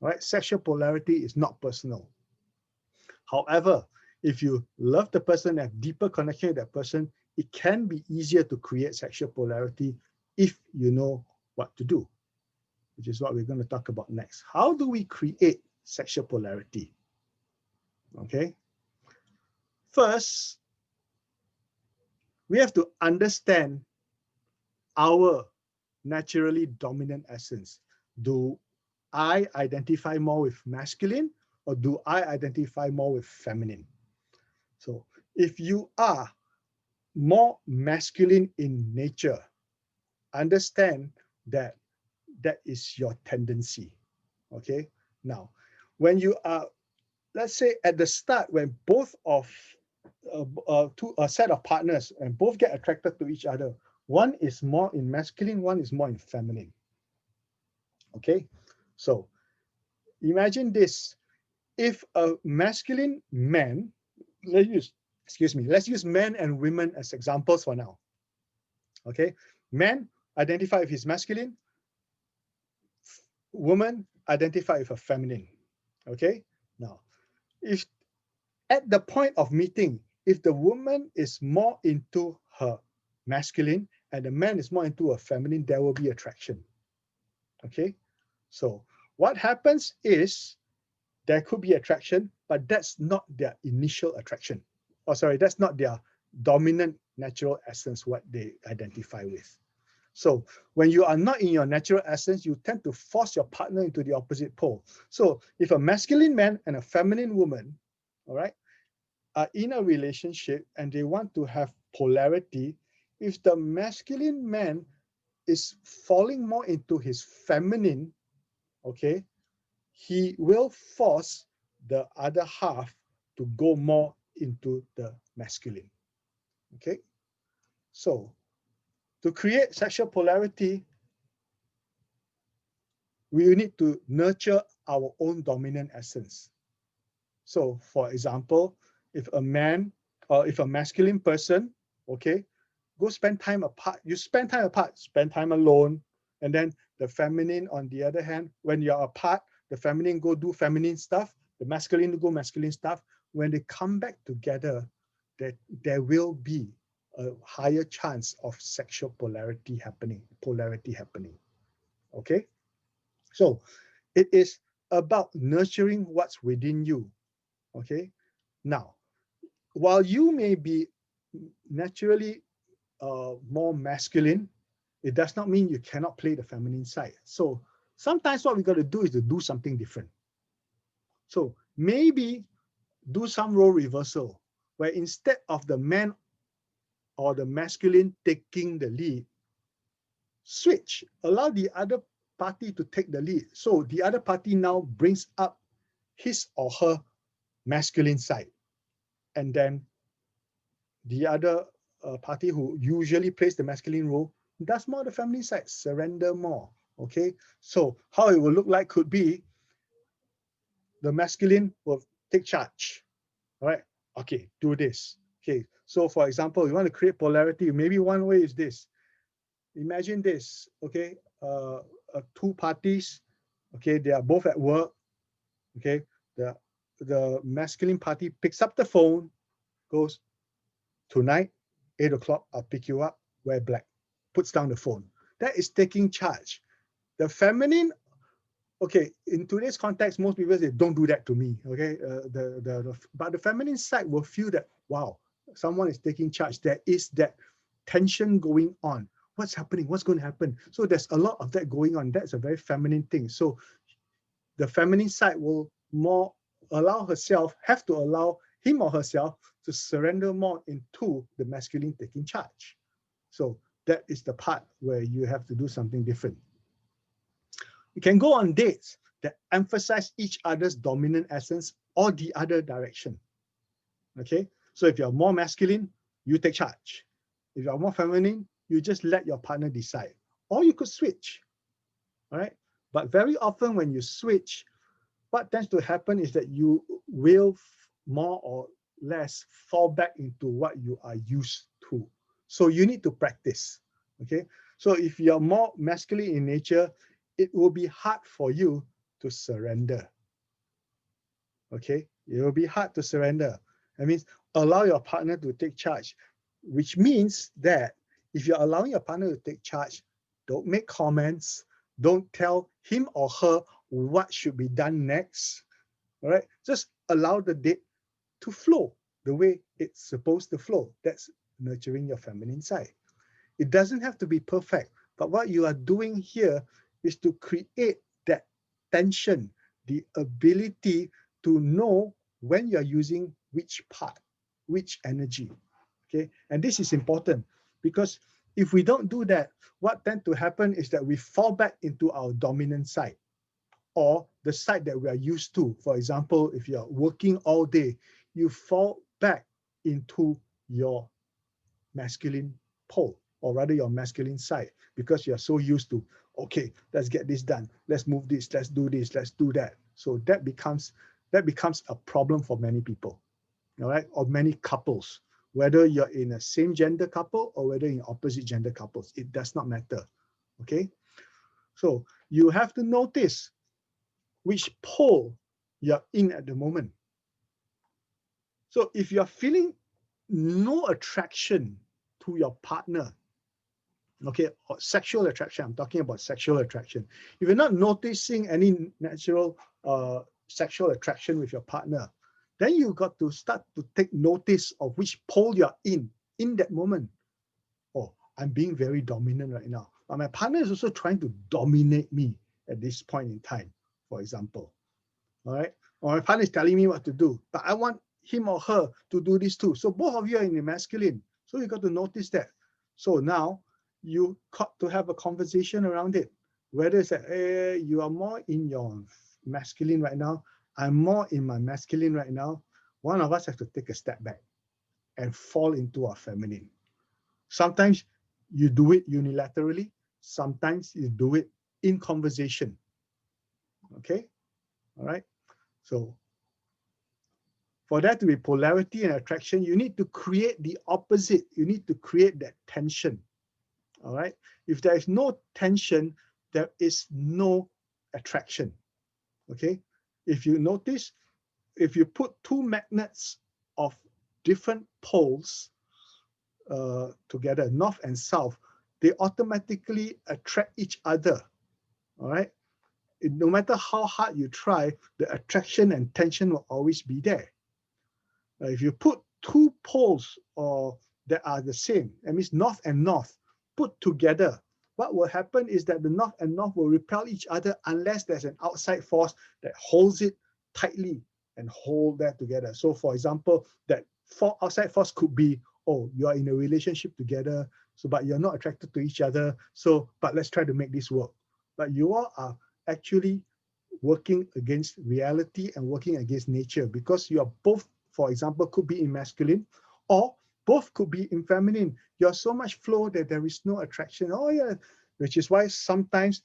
Right? Sexual polarity is not personal. However, if you love the person and have deeper connection with that person, it can be easier to create sexual polarity if you know what to do, which is what we're going to talk about next. How do we create sexual polarity? Okay. First, we have to understand our naturally dominant essence. Do I identify more with masculine, or do I identify more with feminine? So if you are more masculine in nature, understand that that is your tendency. Okay. Now, when you are, let's say at the start, when both of a set of partners and both get attracted to each other, one is more in masculine, one is more in feminine. Okay. So imagine this. If a masculine man, let's use men and women as examples for now. Okay, man identify with his masculine, woman identify with a feminine. Okay, now if at the point of meeting, if the woman is more into her masculine and the man is more into a feminine, there will be attraction. Okay, so what happens is there could be attraction, but that's not their initial attraction. Oh, sorry, that's not their dominant natural essence, what they identify with. So when you are not in your natural essence, you tend to force your partner into the opposite pole. So if a masculine man and a feminine woman, all right, are in a relationship and they want to have polarity, if the masculine man is falling more into his feminine, okay, he will force the other half to go more into the masculine. Okay, so to create sexual polarity, we need to nurture our own dominant essence. So for example, if a man or if a masculine person, okay, go spend time apart, you spend time apart, spend time alone, and then the feminine, on the other hand, when you're apart, the feminine go do feminine stuff, the masculine go masculine stuff. When they come back together, there will be a higher chance of sexual polarity happening. Okay, so it is about nurturing what's within you. Okay, now while you may be naturally more masculine, it does not mean you cannot play the feminine side. So sometimes what we got to do is to do something different. So maybe do some role reversal, where instead of the man or the masculine taking the lead, switch, allow the other party to take the lead. So the other party now brings up his or her masculine side. And then the other party who usually plays the masculine role does more the feminine side, surrender more. Okay, so how it will look like could be the masculine will take charge. All right, okay, do this. Okay, so for example, you want to create polarity. Maybe one way is this. Imagine this. Okay, two parties. Okay, they are both at work. Okay, the masculine party picks up the phone, goes, tonight, 8 o'clock, I'll pick you up, wear black, puts down the phone. That is taking charge. The feminine, okay, in today's context, most people say, don't do that to me, okay? But the feminine side will feel that, wow, someone is taking charge. There is that tension going on. What's happening? What's going to happen? So there's a lot of that going on. That's a very feminine thing. So the feminine side will more have to allow him or herself to surrender more into the masculine taking charge. So that is the part where you have to do something different. You can go on dates that emphasize each other's dominant essence or the other direction. Okay, so if you're more masculine, you take charge. If you're more feminine, you just let your partner decide. Or you could switch. All right, but very often when you switch, what tends to happen is that you will more or less fall back into what you are used to. So you need to practice, okay? So if you're more masculine in nature, it will be hard for you to surrender, okay? It will be hard to surrender. That means allow your partner to take charge, which means that if you're allowing your partner to take charge, don't make comments, don't tell him or her what should be done next. All right, just allow the date to flow the way it's supposed to flow. That's nurturing your feminine side. It doesn't have to be perfect, but what you are doing here is to create that tension, the ability to know when you're using which part, which energy. Okay, and this is important because if we don't do that, what tends to happen is that we fall back into our dominant side or the side that we are used to. For example, if you're working all day, you fall back into your masculine pole, or rather your masculine side, because you're so used to, okay, let's get this done, let's move this, let's do this, let's do that. So that becomes a problem for many people, all right, or many couples, whether you're in a same gender couple or whether in opposite gender couples, it does not matter, okay? So you have to notice which pole you're in at the moment. So if you're feeling no attraction to your partner, okay, or sexual attraction, I'm talking about sexual attraction. If you're not noticing any natural sexual attraction with your partner, then you got to start to take notice of which pole you're in that moment. Oh, I'm being very dominant right now, but my partner is also trying to dominate me at this point in time, for example. All right, or my partner is telling me what to do, but I want him or her to do this too. So both of you are in the masculine. So you got to notice that. So now you got to have a conversation around it. Whether it's that, hey, you are more in your masculine right now, I'm more in my masculine right now. One of us have to take a step back and fall into our feminine. Sometimes you do it unilaterally. Sometimes you do it in conversation. Okay, all right. So for there to be polarity and attraction, you need to create the opposite. You need to create that tension. All right. If there is no tension, there is no attraction. Okay. If you notice, if you put two magnets of different poles together, north and south, they automatically attract each other. All right. No matter how hard you try, the attraction and tension will always be there. If you put two poles that are the same, that means north and north, put together, what will happen is that the north and north will repel each other unless there's an outside force that holds it tightly and hold that together. So for example, that outside force could be, oh, you are in a relationship together, so but you're not attracted to each other, so but let's try to make this work. But you all are actually working against reality and working against nature, because you are both, for example, could be in masculine, or both could be in feminine. You're so much flow that there is no attraction. Oh yeah, which is why sometimes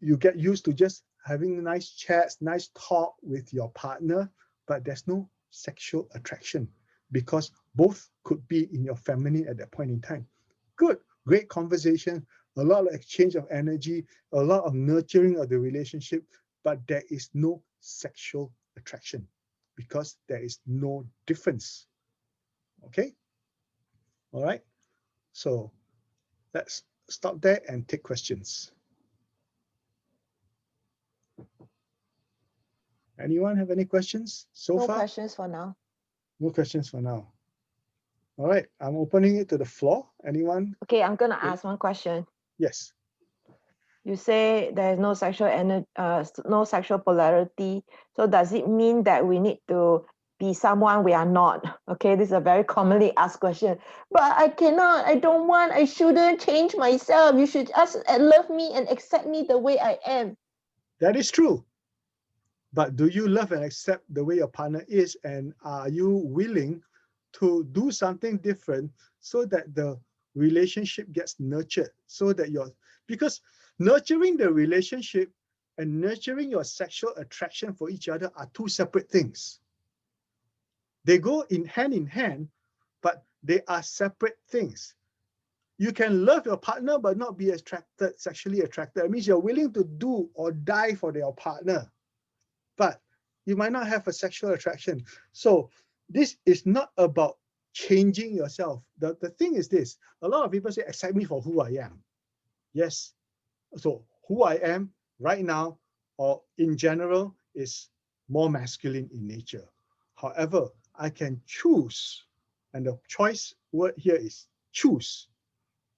you get used to just having nice chats, nice talk with your partner, but there's no sexual attraction because both could be in your feminine at that point in time. Good, great conversation, a lot of exchange of energy, a lot of nurturing of the relationship, but there is no sexual attraction because there is no difference. Okay? All right. So let's stop there and take questions. Anyone have any questions so No far? questions for now. No questions for now. All right, I'm opening it to the floor. Anyone? Okay, I'm gonna ask one question. Yes. You say there is no no sexual polarity. So does it mean that we need to be someone we are not? Okay, this is a very commonly asked question. But I cannot, I don't want, I shouldn't change myself. You should just love me and accept me the way I am. That is true. But do you love and accept the way your partner is? And are you willing to do something different so that the relationship gets nurtured? So that because nurturing the relationship and nurturing your sexual attraction for each other are two separate things. They go in hand, but they are separate things. You can love your partner but not be sexually attracted. It means you're willing to do or die for your partner, but you might not have a sexual attraction. So this is not about changing yourself. The thing is this, a lot of people say, accept me for who I am. Yes, so who I am right now or in general is more masculine in nature. However, I can choose, and the choice word here is choose.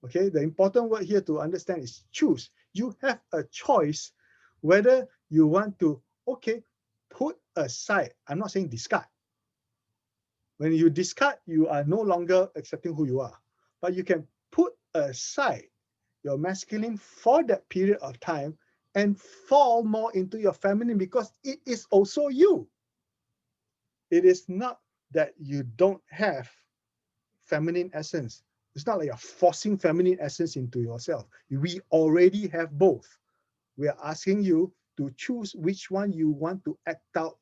Okay, the important word here to understand is choose. You have a choice whether you want to, okay, put aside. I'm not saying discard. When you discard, you are no longer accepting who you are. But you can put aside your masculine for that period of time and fall more into your feminine because it is also you. It is not that you don't have feminine essence. It's not like you're forcing feminine essence into yourself. We already have both. We are asking you to choose which one you want to act out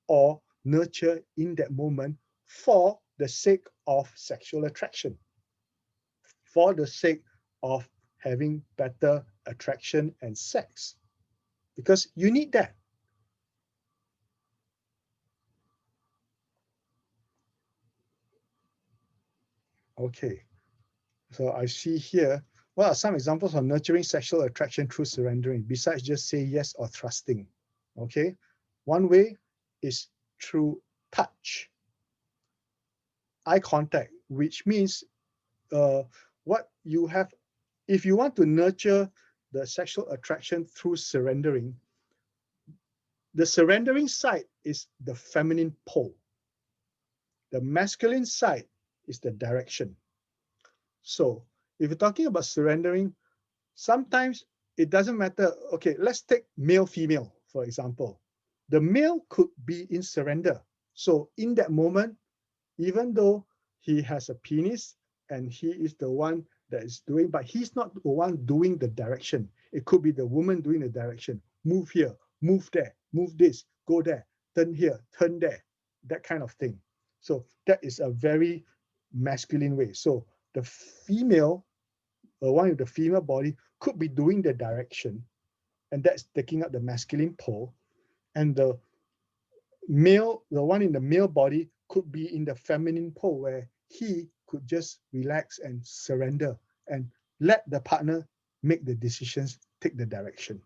or nurture in that moment for the sake of sexual attraction, for the sake of having better attraction and sex, because you need that. Okay, so I see here, what are some examples of nurturing sexual attraction through surrendering, besides just say yes or trusting? Okay, one way is through touch, eye contact, which means what you have, if you want to nurture the sexual attraction through surrendering, the surrendering side is the feminine pole. The masculine side is the direction. So if you're talking about surrendering, sometimes it doesn't matter. Okay, let's take male, female, for example. The male could be in surrender. So in that moment, even though he has a penis and he is the one that is doing, but he's not the one doing the direction. It could be the woman doing the direction. Move here, move there, move this, go there, turn here, turn there, that kind of thing. So that is a very masculine way. So the female, one of the female body could be doing the direction, and that's taking up the masculine pole. And the male, the one in the male body could be in the feminine pole where he could just relax and surrender and let the partner make the decisions, take the direction.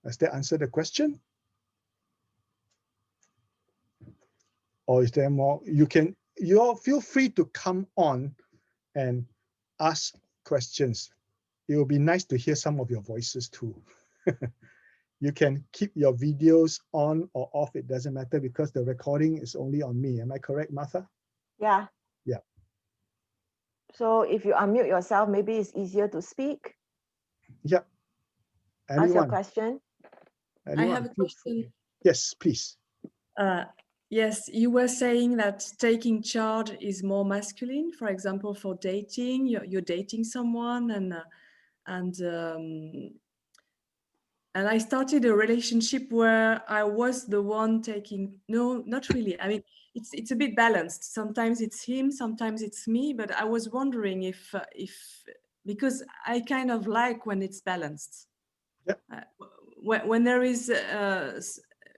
Does that answer the question? Or is there more? You all feel free to come on and ask questions. It will be nice to hear some of your voices too. You can keep your videos on or off, it doesn't matter, because the recording is only on me. Am I correct, Martha? Yeah. Yeah. So if you unmute yourself, maybe it's easier to speak. Yep. Ask your Anyone? question. I have a question. Yes, please. Yes, you were saying that taking charge is more masculine. For example, for dating, you're dating someone, and I started a relationship where I was the one taking. No, not really. I mean, it's a bit balanced. Sometimes it's him, sometimes it's me. But I was wondering if because I kind of like when it's balanced. Yep. When there is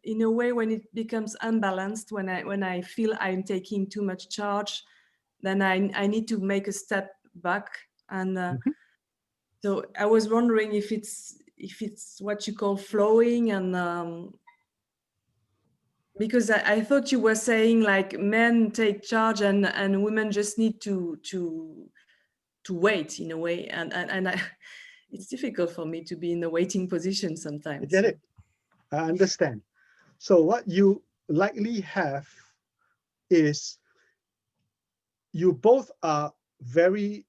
in a way, when it becomes unbalanced, when I feel I'm taking too much charge, then I need to make a step back. And so I was wondering if it's what you call flowing, and because I thought you were saying like men take charge and women just need to wait in a way, and I, it's difficult for me to be in a waiting position sometimes. I get it. I understand. So what you likely have is you both are very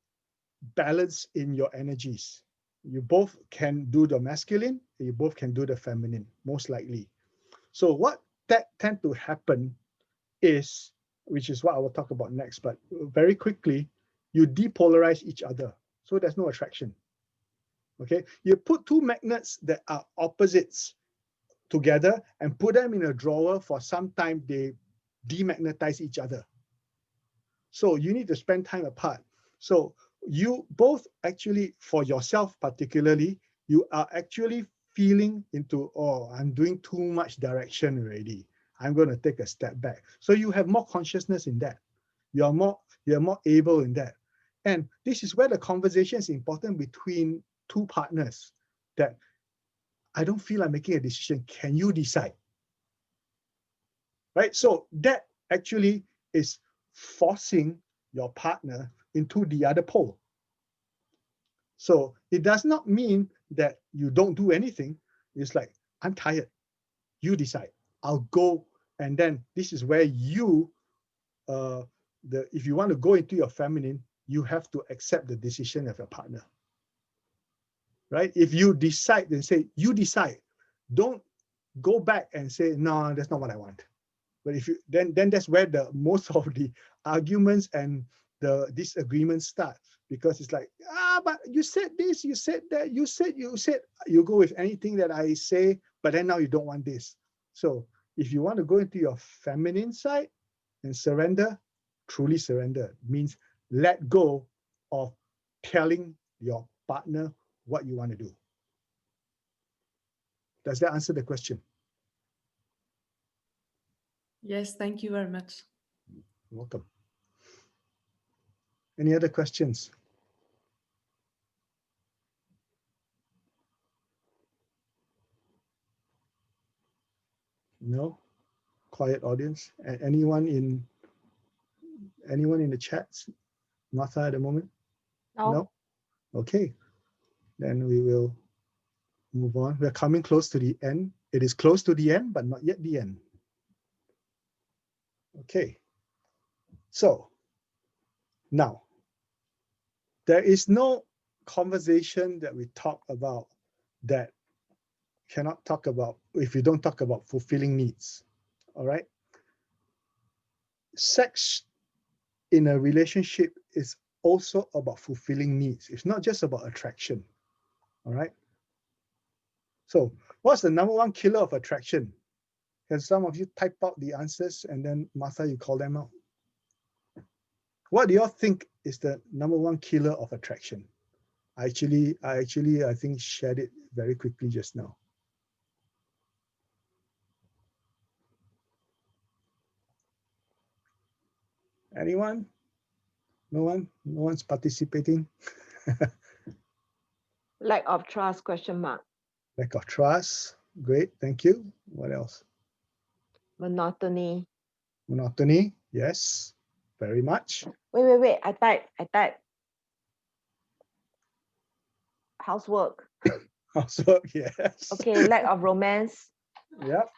balanced in your energies. You both can do the masculine, you both can do the feminine, most likely. So what that tend to happen is, which is what I will talk about next, but very quickly, you depolarize each other. So there's no attraction. Okay, you put two magnets that are opposites together and put them in a drawer for some time, they demagnetize each other. So you need to spend time apart. So you both actually, for yourself particularly, you are actually feeling into, oh, I'm doing too much direction already. I'm going to take a step back. So you have more consciousness in that. You're more able in that. And this is where the conversation is important between two partners, that I don't feel like making a decision. Can you decide? Right? So that actually is forcing your partner into the other pole. So it does not mean that you don't do anything. It's like, I'm tired. You decide. I'll go. And then this is where you, if you want to go into your feminine, you have to accept the decision of your partner. Right? If you decide, then say, you decide. Don't go back and say, no, that's not what I want. But if you then that's where the most of the arguments and the disagreements start, because it's like, but you said this, you said that, you said you go with anything that I say, but then now you don't want this. So if you want to go into your feminine side and surrender, truly surrender means let go of telling your partner what you want to do. Does that answer the question? Yes, thank you very much. You're welcome. Any other questions? No? Quiet audience? Anyone in the chats? Martha at the moment? No? Okay. Then we will move on. We're coming close to the end. It is close to the end, but not yet the end. Okay. So now, There is no conversation that we talk about that cannot talk about if you don't talk about fulfilling needs. All right. Sex in a relationship is also about fulfilling needs. It's not just about attraction. All right. So what's the number one killer of attraction? Can some of you type out the answers and then Martha, you call them out? What do you all think is the number one killer of attraction? I think shared it very quickly just now. Anyone? No one? No one's participating? Lack of trust, question mark. Lack of trust. Great, thank you. What else? Monotony. Monotony. Yes, very much. Wait. I type. Housework. Housework, yes. Okay, lack of romance. Yep.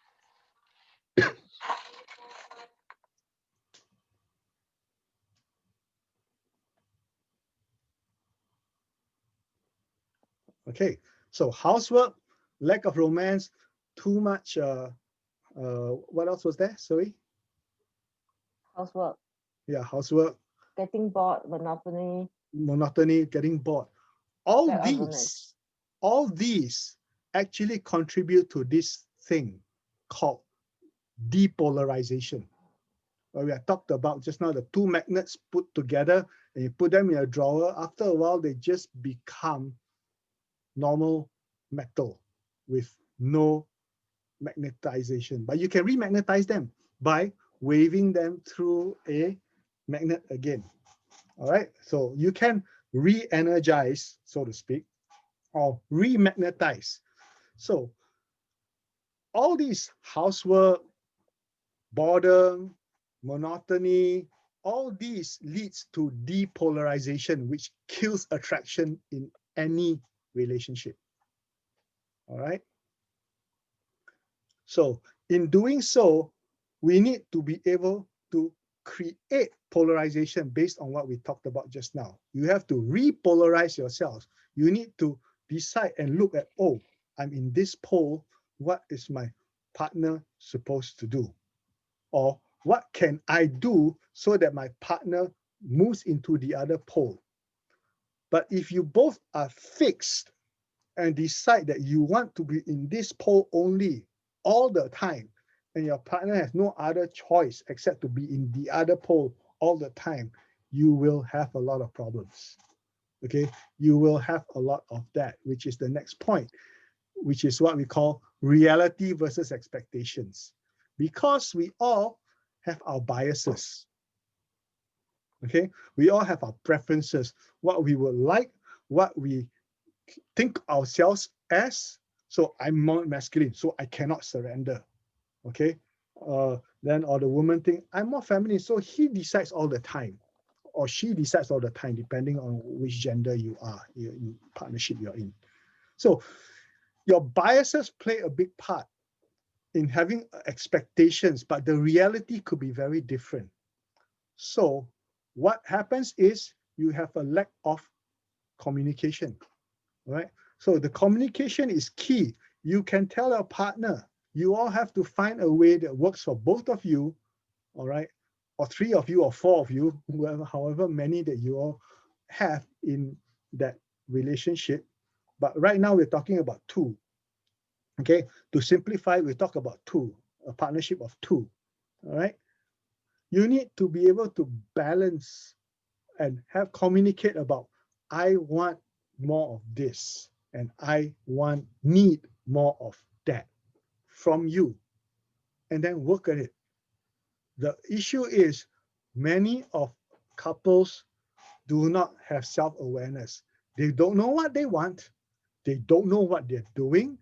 Okay, so housework, lack of romance, too much, what else was there? Sorry? Housework. Yeah, housework. Getting bored, monotony, Getting bored. All lack of romance. these actually contribute to this thing called depolarization. Where we have talked about just now, the two magnets put together and you put them in a drawer. After a while, they just become normal metal with no magnetization. But you can remagnetize them by waving them through a magnet again. All right, so you can re-energize, so to speak, or remagnetize. So all these housework, boredom, monotony, all these leads to depolarization, which kills attraction in any relationship. All right. So in doing so, we need to be able to create polarization based on what we talked about just now. You have to repolarize yourselves. You need to decide and look at, oh, I'm in this pole. What is my partner supposed to do? Or what can I do so that my partner moves into the other pole? But if you both are fixed and decide that you want to be in this pole only all the time, and your partner has no other choice except to be in the other pole all the time, you will have a lot of problems. Okay, you will have a lot of that, which is the next point, which is what we call reality versus expectations. Because we all have our biases. Okay, we all have our preferences, what we would like, what we think ourselves as. So I'm more masculine, so I cannot surrender. Okay, then or the woman think I'm more feminine, so he decides all the time, or she decides all the time, depending on which gender you are, in partnership you're in. So your biases play a big part in having expectations, but the reality could be very different. So what happens is you have a lack of communication, right? So the communication is key. You can tell your partner, you all have to find a way that works for both of you, all right? Or three of you or four of you, whoever, however many that you all have in that relationship. But right now we're talking about two. Okay, to simplify, we talk about two, a partnership of two, all right? You need to be able to balance and have communicate about, I want more of this and I need more of that from you, and then work at it. The issue is many of couples do not have self-awareness. They don't know what they want. They don't know what they're doing,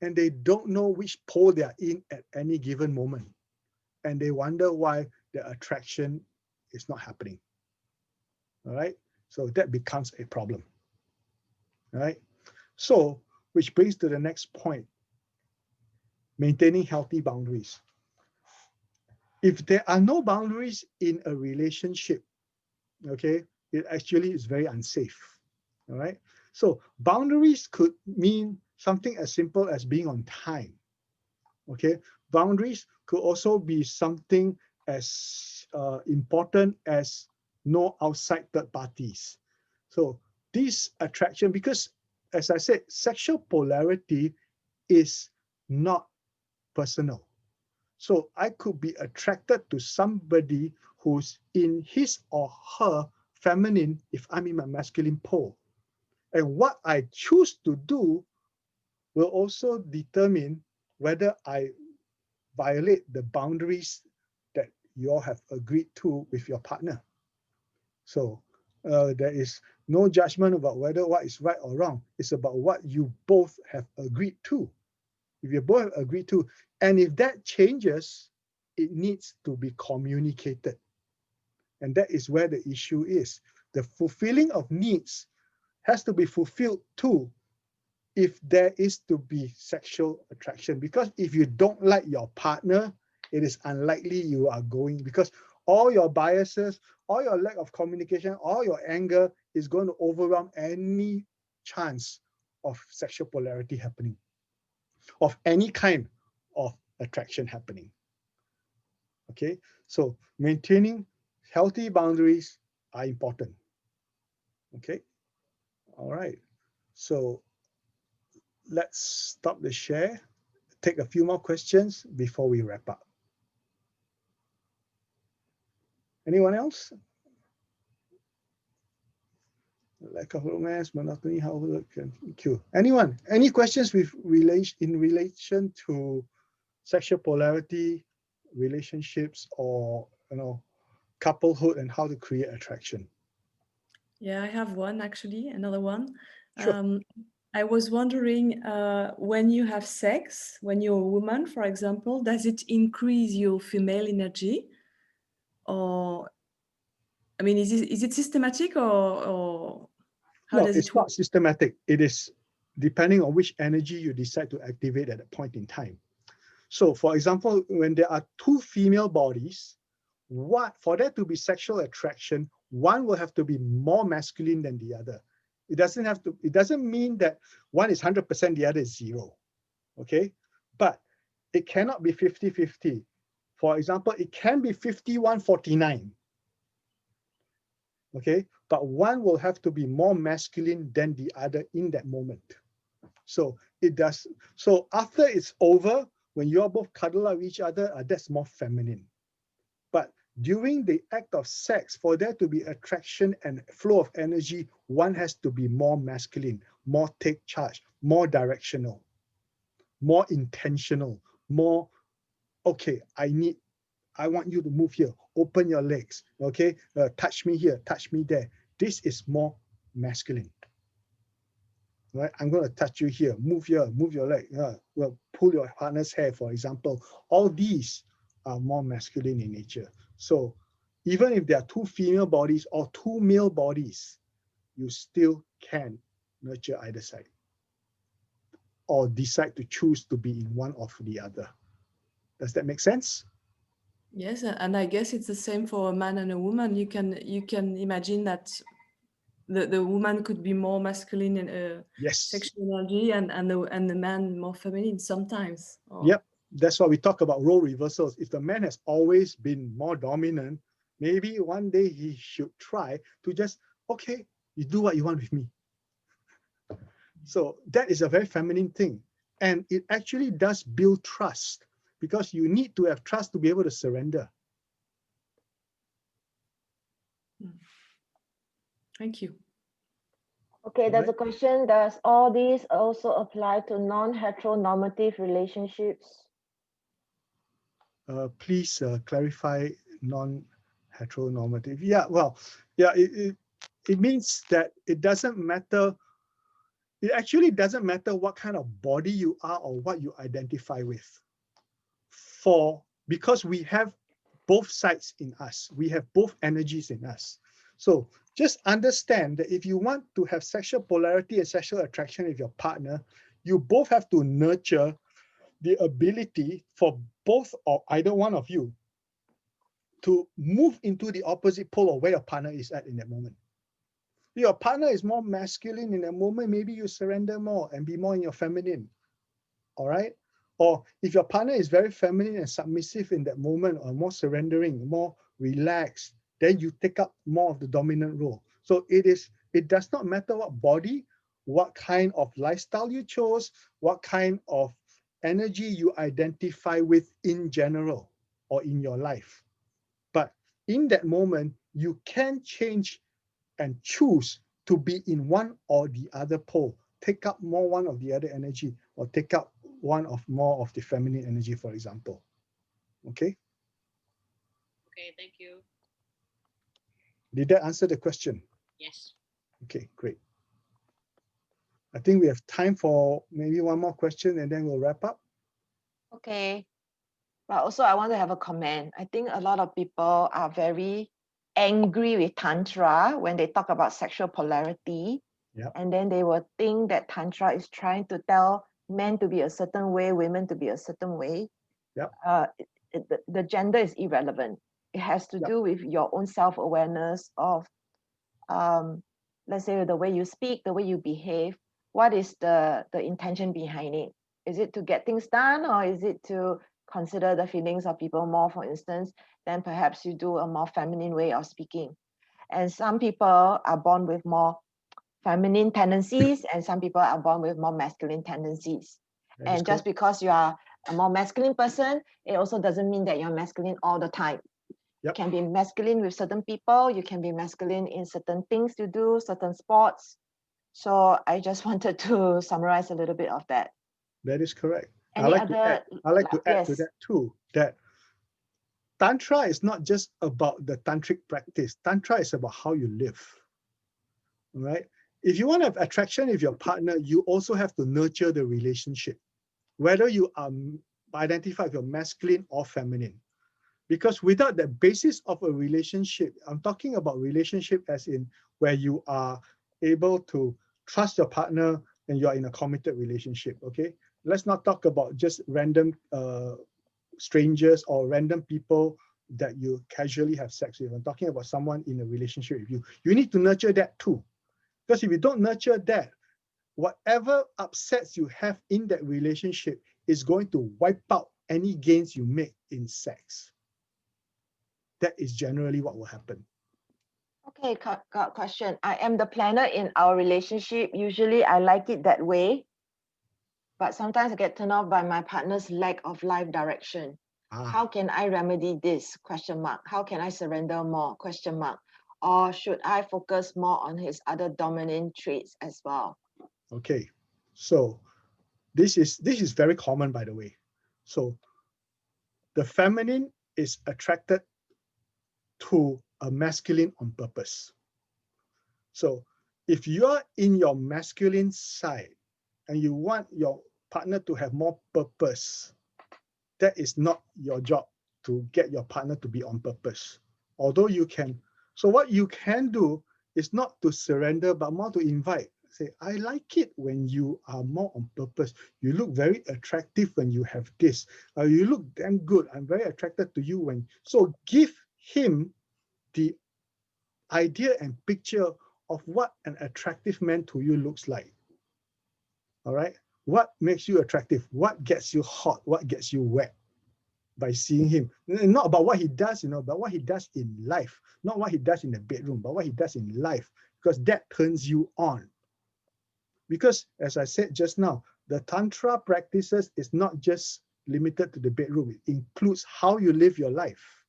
and they don't know which pole they are in at any given moment. And they wonder why the attraction is not happening. All right. So that becomes a problem. All right. So, which brings to the next point, maintaining healthy boundaries. If there are no boundaries in a relationship, okay, it actually is very unsafe. All right. So boundaries could mean something as simple as being on time. Okay. Boundaries could also be something as important as no outside third parties. So this attraction, because as I said, sexual polarity is not personal. So I could be attracted to somebody who's in his or her feminine if I'm in my masculine pole. And what I choose to do will also determine whether I violate the boundaries that you all have agreed to with your partner. So there is no judgment about whether what is right or wrong. It's about what you both have agreed to. If you both have agreed to, and if that changes, it needs to be communicated. And that is where the issue is. The fulfilling of needs has to be fulfilled too if there is to be sexual attraction. Because if you don't like your partner, it is unlikely you are going, because all your biases, all your lack of communication, all your anger is going to overwhelm any chance of sexual polarity happening, of any kind of attraction happening. Okay, so maintaining healthy boundaries are important. Okay, all right. So let's stop the share, take a few more questions before we wrap up. Anyone else? Lack of romance, monotony, how will it cure? Anyone? Any questions with in relation to sexual polarity, relationships, or couplehood, and how to create attraction? Yeah, I have one actually, another one. Sure. I was wondering, when you have sex, when you're a woman, for example, does it increase your female energy? Or, I mean, is it systematic, or how No, does it's it work? not systematic. It is depending on which energy you decide to activate at a point in time. So for example, when there are two female bodies, for there to be sexual attraction, one will have to be more masculine than the other. It doesn't mean that one is 100%, the other is 0. Okay? But it cannot be 50-50. For example, it can be 51-49. Okay? But one will have to be more masculine than the other in that moment. So it does. So after it's over, when you're both cuddle up each other, that's more feminine. But during the act of sex, for there to be attraction and flow of energy, one has to be more masculine, more take charge, more directional, more intentional, more, okay, I want you to move here, open your legs, okay, touch me here, touch me there. This is more masculine. Right? I'm going to touch you here, move here, move your leg, well, pull your partner's hair, for example. All these are more masculine in nature. So even if there are two female bodies or two male bodies, you still can nurture either side or decide to choose to be in one or the other. Does that make sense? Yes, and I guess it's the same for a man and a woman. You can imagine that the woman could be more masculine in Yes. sexual energy, and the man more feminine sometimes. Yep, that's why we talk about role reversals. If the man has always been more dominant, maybe one day he should try to just, okay, you do what you want with me. So that is a very feminine thing. And it actually does build trust, because you need to have trust to be able to surrender. Thank you. Okay, there's a question. Does all these also apply to non-heteronormative relationships? Please clarify non-heteronormative. Yeah, well, yeah, it means that it doesn't matter. It actually doesn't matter what kind of body you are or what you identify with. Because we have both sides in us. We have both energies in us. So just understand that if you want to have sexual polarity and sexual attraction with your partner, you both have to nurture the ability for both or either one of you to move into the opposite pole of where your partner is at in that moment. Your partner is more masculine in a moment, maybe you surrender more and be more in your feminine. All right. Or if your partner is very feminine and submissive in that moment, or more surrendering, more relaxed, then you take up more of the dominant role. So it does not matter what body, what kind of lifestyle you chose, what kind of energy you identify with in general or in your life. But in that moment, you can change and choose to be in one or the other pole, take up more one of the other energy, or take up one of more of the feminine energy, for example. Okay? Okay, thank you. Did that answer the question? Yes. Okay, great. I think we have time for maybe one more question and then we'll wrap up. Okay. But also I want to have a comment. I think a lot of people are very angry with Tantra when they talk about sexual polarity. Yep. And then they will think that Tantra is trying to tell men to be a certain way, women to be a certain way. Yep. The gender is irrelevant. It has to Yep. do with your own self-awareness of, let's say, the way you speak, the way you behave. What is the intention behind it? Is it to get things done, or is it to consider the feelings of people more, for instance? Then perhaps you do a more feminine way of speaking. And some people are born with more feminine tendencies, and some people are born with more masculine tendencies. And just because you are a more masculine person, it also doesn't mean that you're masculine all the time. Yep. You can be masculine with certain people, you can be masculine in certain things you do, certain sports. So I just wanted to summarize a little bit of that. That is correct. I Any like other? to add to Yes. that too, that Tantra is not just about the tantric practice. Tantra is about how you live. All right. If you want to have attraction with your partner, you also have to nurture the relationship, whether you are identified with your masculine or feminine. Because without the basis of a relationship, I'm talking about relationship as in where you are able to trust your partner and you are in a committed relationship, okay? Let's not talk about just random strangers or random people that you casually have sex with. I'm talking about someone in a relationship with you. You need to nurture that too. Because if you don't nurture that, whatever upsets you have in that relationship is going to wipe out any gains you make in sex. That is generally what will happen. Okay, got question. I am the planner in our relationship. Usually I like it that way, but sometimes I get turned off by my partner's lack of life direction. How can I remedy this? Question mark. How can I surrender more? Question mark. Or should I focus more on his other dominant traits as well? Okay, so this is very common, by the way. So the feminine is attracted to a masculine on purpose. So if you are in your masculine side and you want your partner to have more purpose, that is not your job to get your partner to be on purpose. Although you can, so what you can do is not to surrender, but more to invite. Say, I like it when you are more on purpose. You look very attractive when you have this. You look damn good. I'm very attracted to you when. So give him the idea and picture of what an attractive man to you looks like. All right. What makes you attractive? What gets you hot? What gets you wet? By seeing him, not about what he does, but what he does in life, not what he does in the bedroom, but what he does in life, because that turns you on. Because as I said just now, the Tantra practices is not just limited to the bedroom. It includes how you live your life.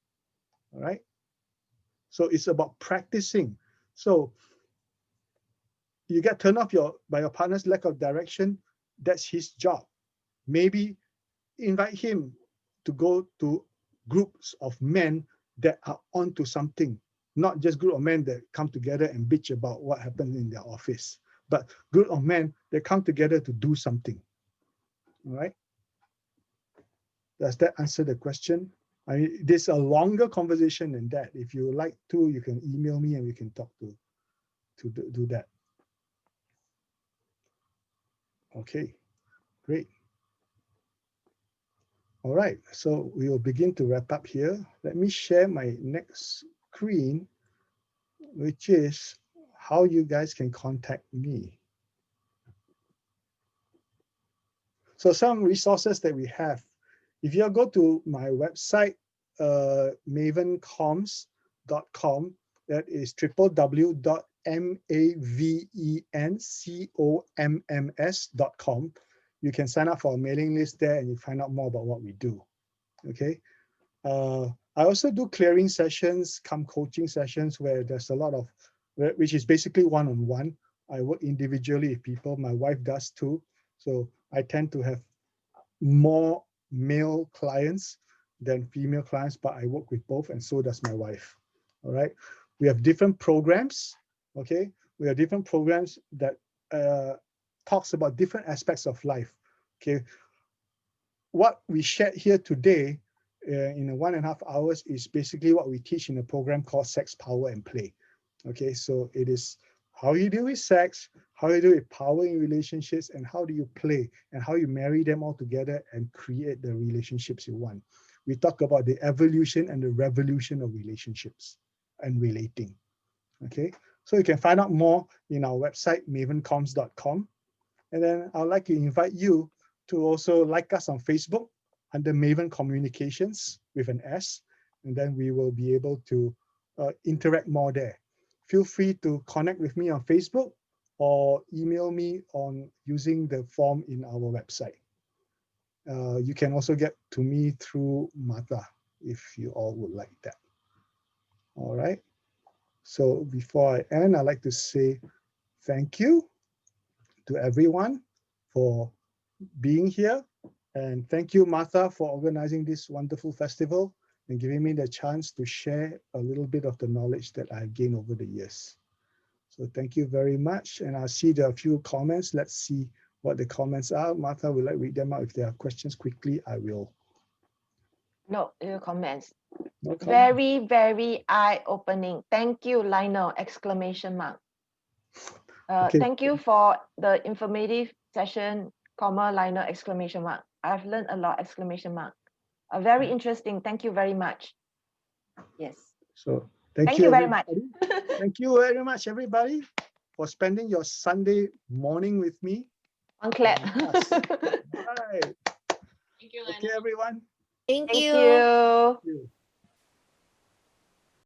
All right. So it's about practicing. So you get turned off by your partner's lack of direction. That's his job. Maybe invite him to go to groups of men that are onto something, not just group of men that come together and bitch about what happened in their office, but group of men that come together to do something. All right. Does that answer the question? I mean, this is a longer conversation than that. If you like to, you can email me and we can talk to do that. Okay, great. All right, so we will begin to wrap up here. Let me share my next screen, which is how you guys can contact me. So some resources that we have. If you go to my website, mavencoms.com, that is www.mavencoms.com. You can sign up for a mailing list there and you find out more about what we do. Okay. I also do clearing sessions, coaching sessions where there's a lot of, which is basically one-on-one. I work individually with people. My wife does too. So I tend to have more male clients than female clients, but I work with both, and so does my wife. All right. We have different programs. Okay. We have different programs that talks about different aspects of life. Okay. What we shared here today in 1.5 hours is basically what we teach in a program called Sex, Power, and Play. Okay. So it is how you deal with sex, how you deal with power in relationships, and how do you play, and how you marry them all together and create the relationships you want. We talk about the evolution and the revolution of relationships and relating. Okay, so you can find out more in our website, mavencoms.com. And then I'd like to invite you to also like us on Facebook under Maven Communications with an S, and then we will be able to interact more there. Feel free to connect with me on Facebook or email me on using the form in our website. You can also get to me through Martha if you all would like that. All right. So before I end, I'd like to say thank you to everyone for being here. And thank you, Martha, for organizing this wonderful festival and giving me the chance to share a little bit of the knowledge that I've gained over the years. So thank you very much. And I see there are a few comments. Let's see what the comments are. Martha, will I read them out? If there are questions quickly, I will. No, your comments. No comment? Very, very eye-opening. Thank you, Lionel, exclamation mark. Okay. Thank you for the informative session, comma, Lionel, exclamation mark. I've learned a lot, exclamation mark. Very interesting. Thank you very much. Yes. So thank you very everybody. much. Thank you very much, everybody, for spending your Sunday morning with me. One clap. Yes. All right. Thank you, Okay, Lionel. everyone. Thank Thank you. you. Thank you.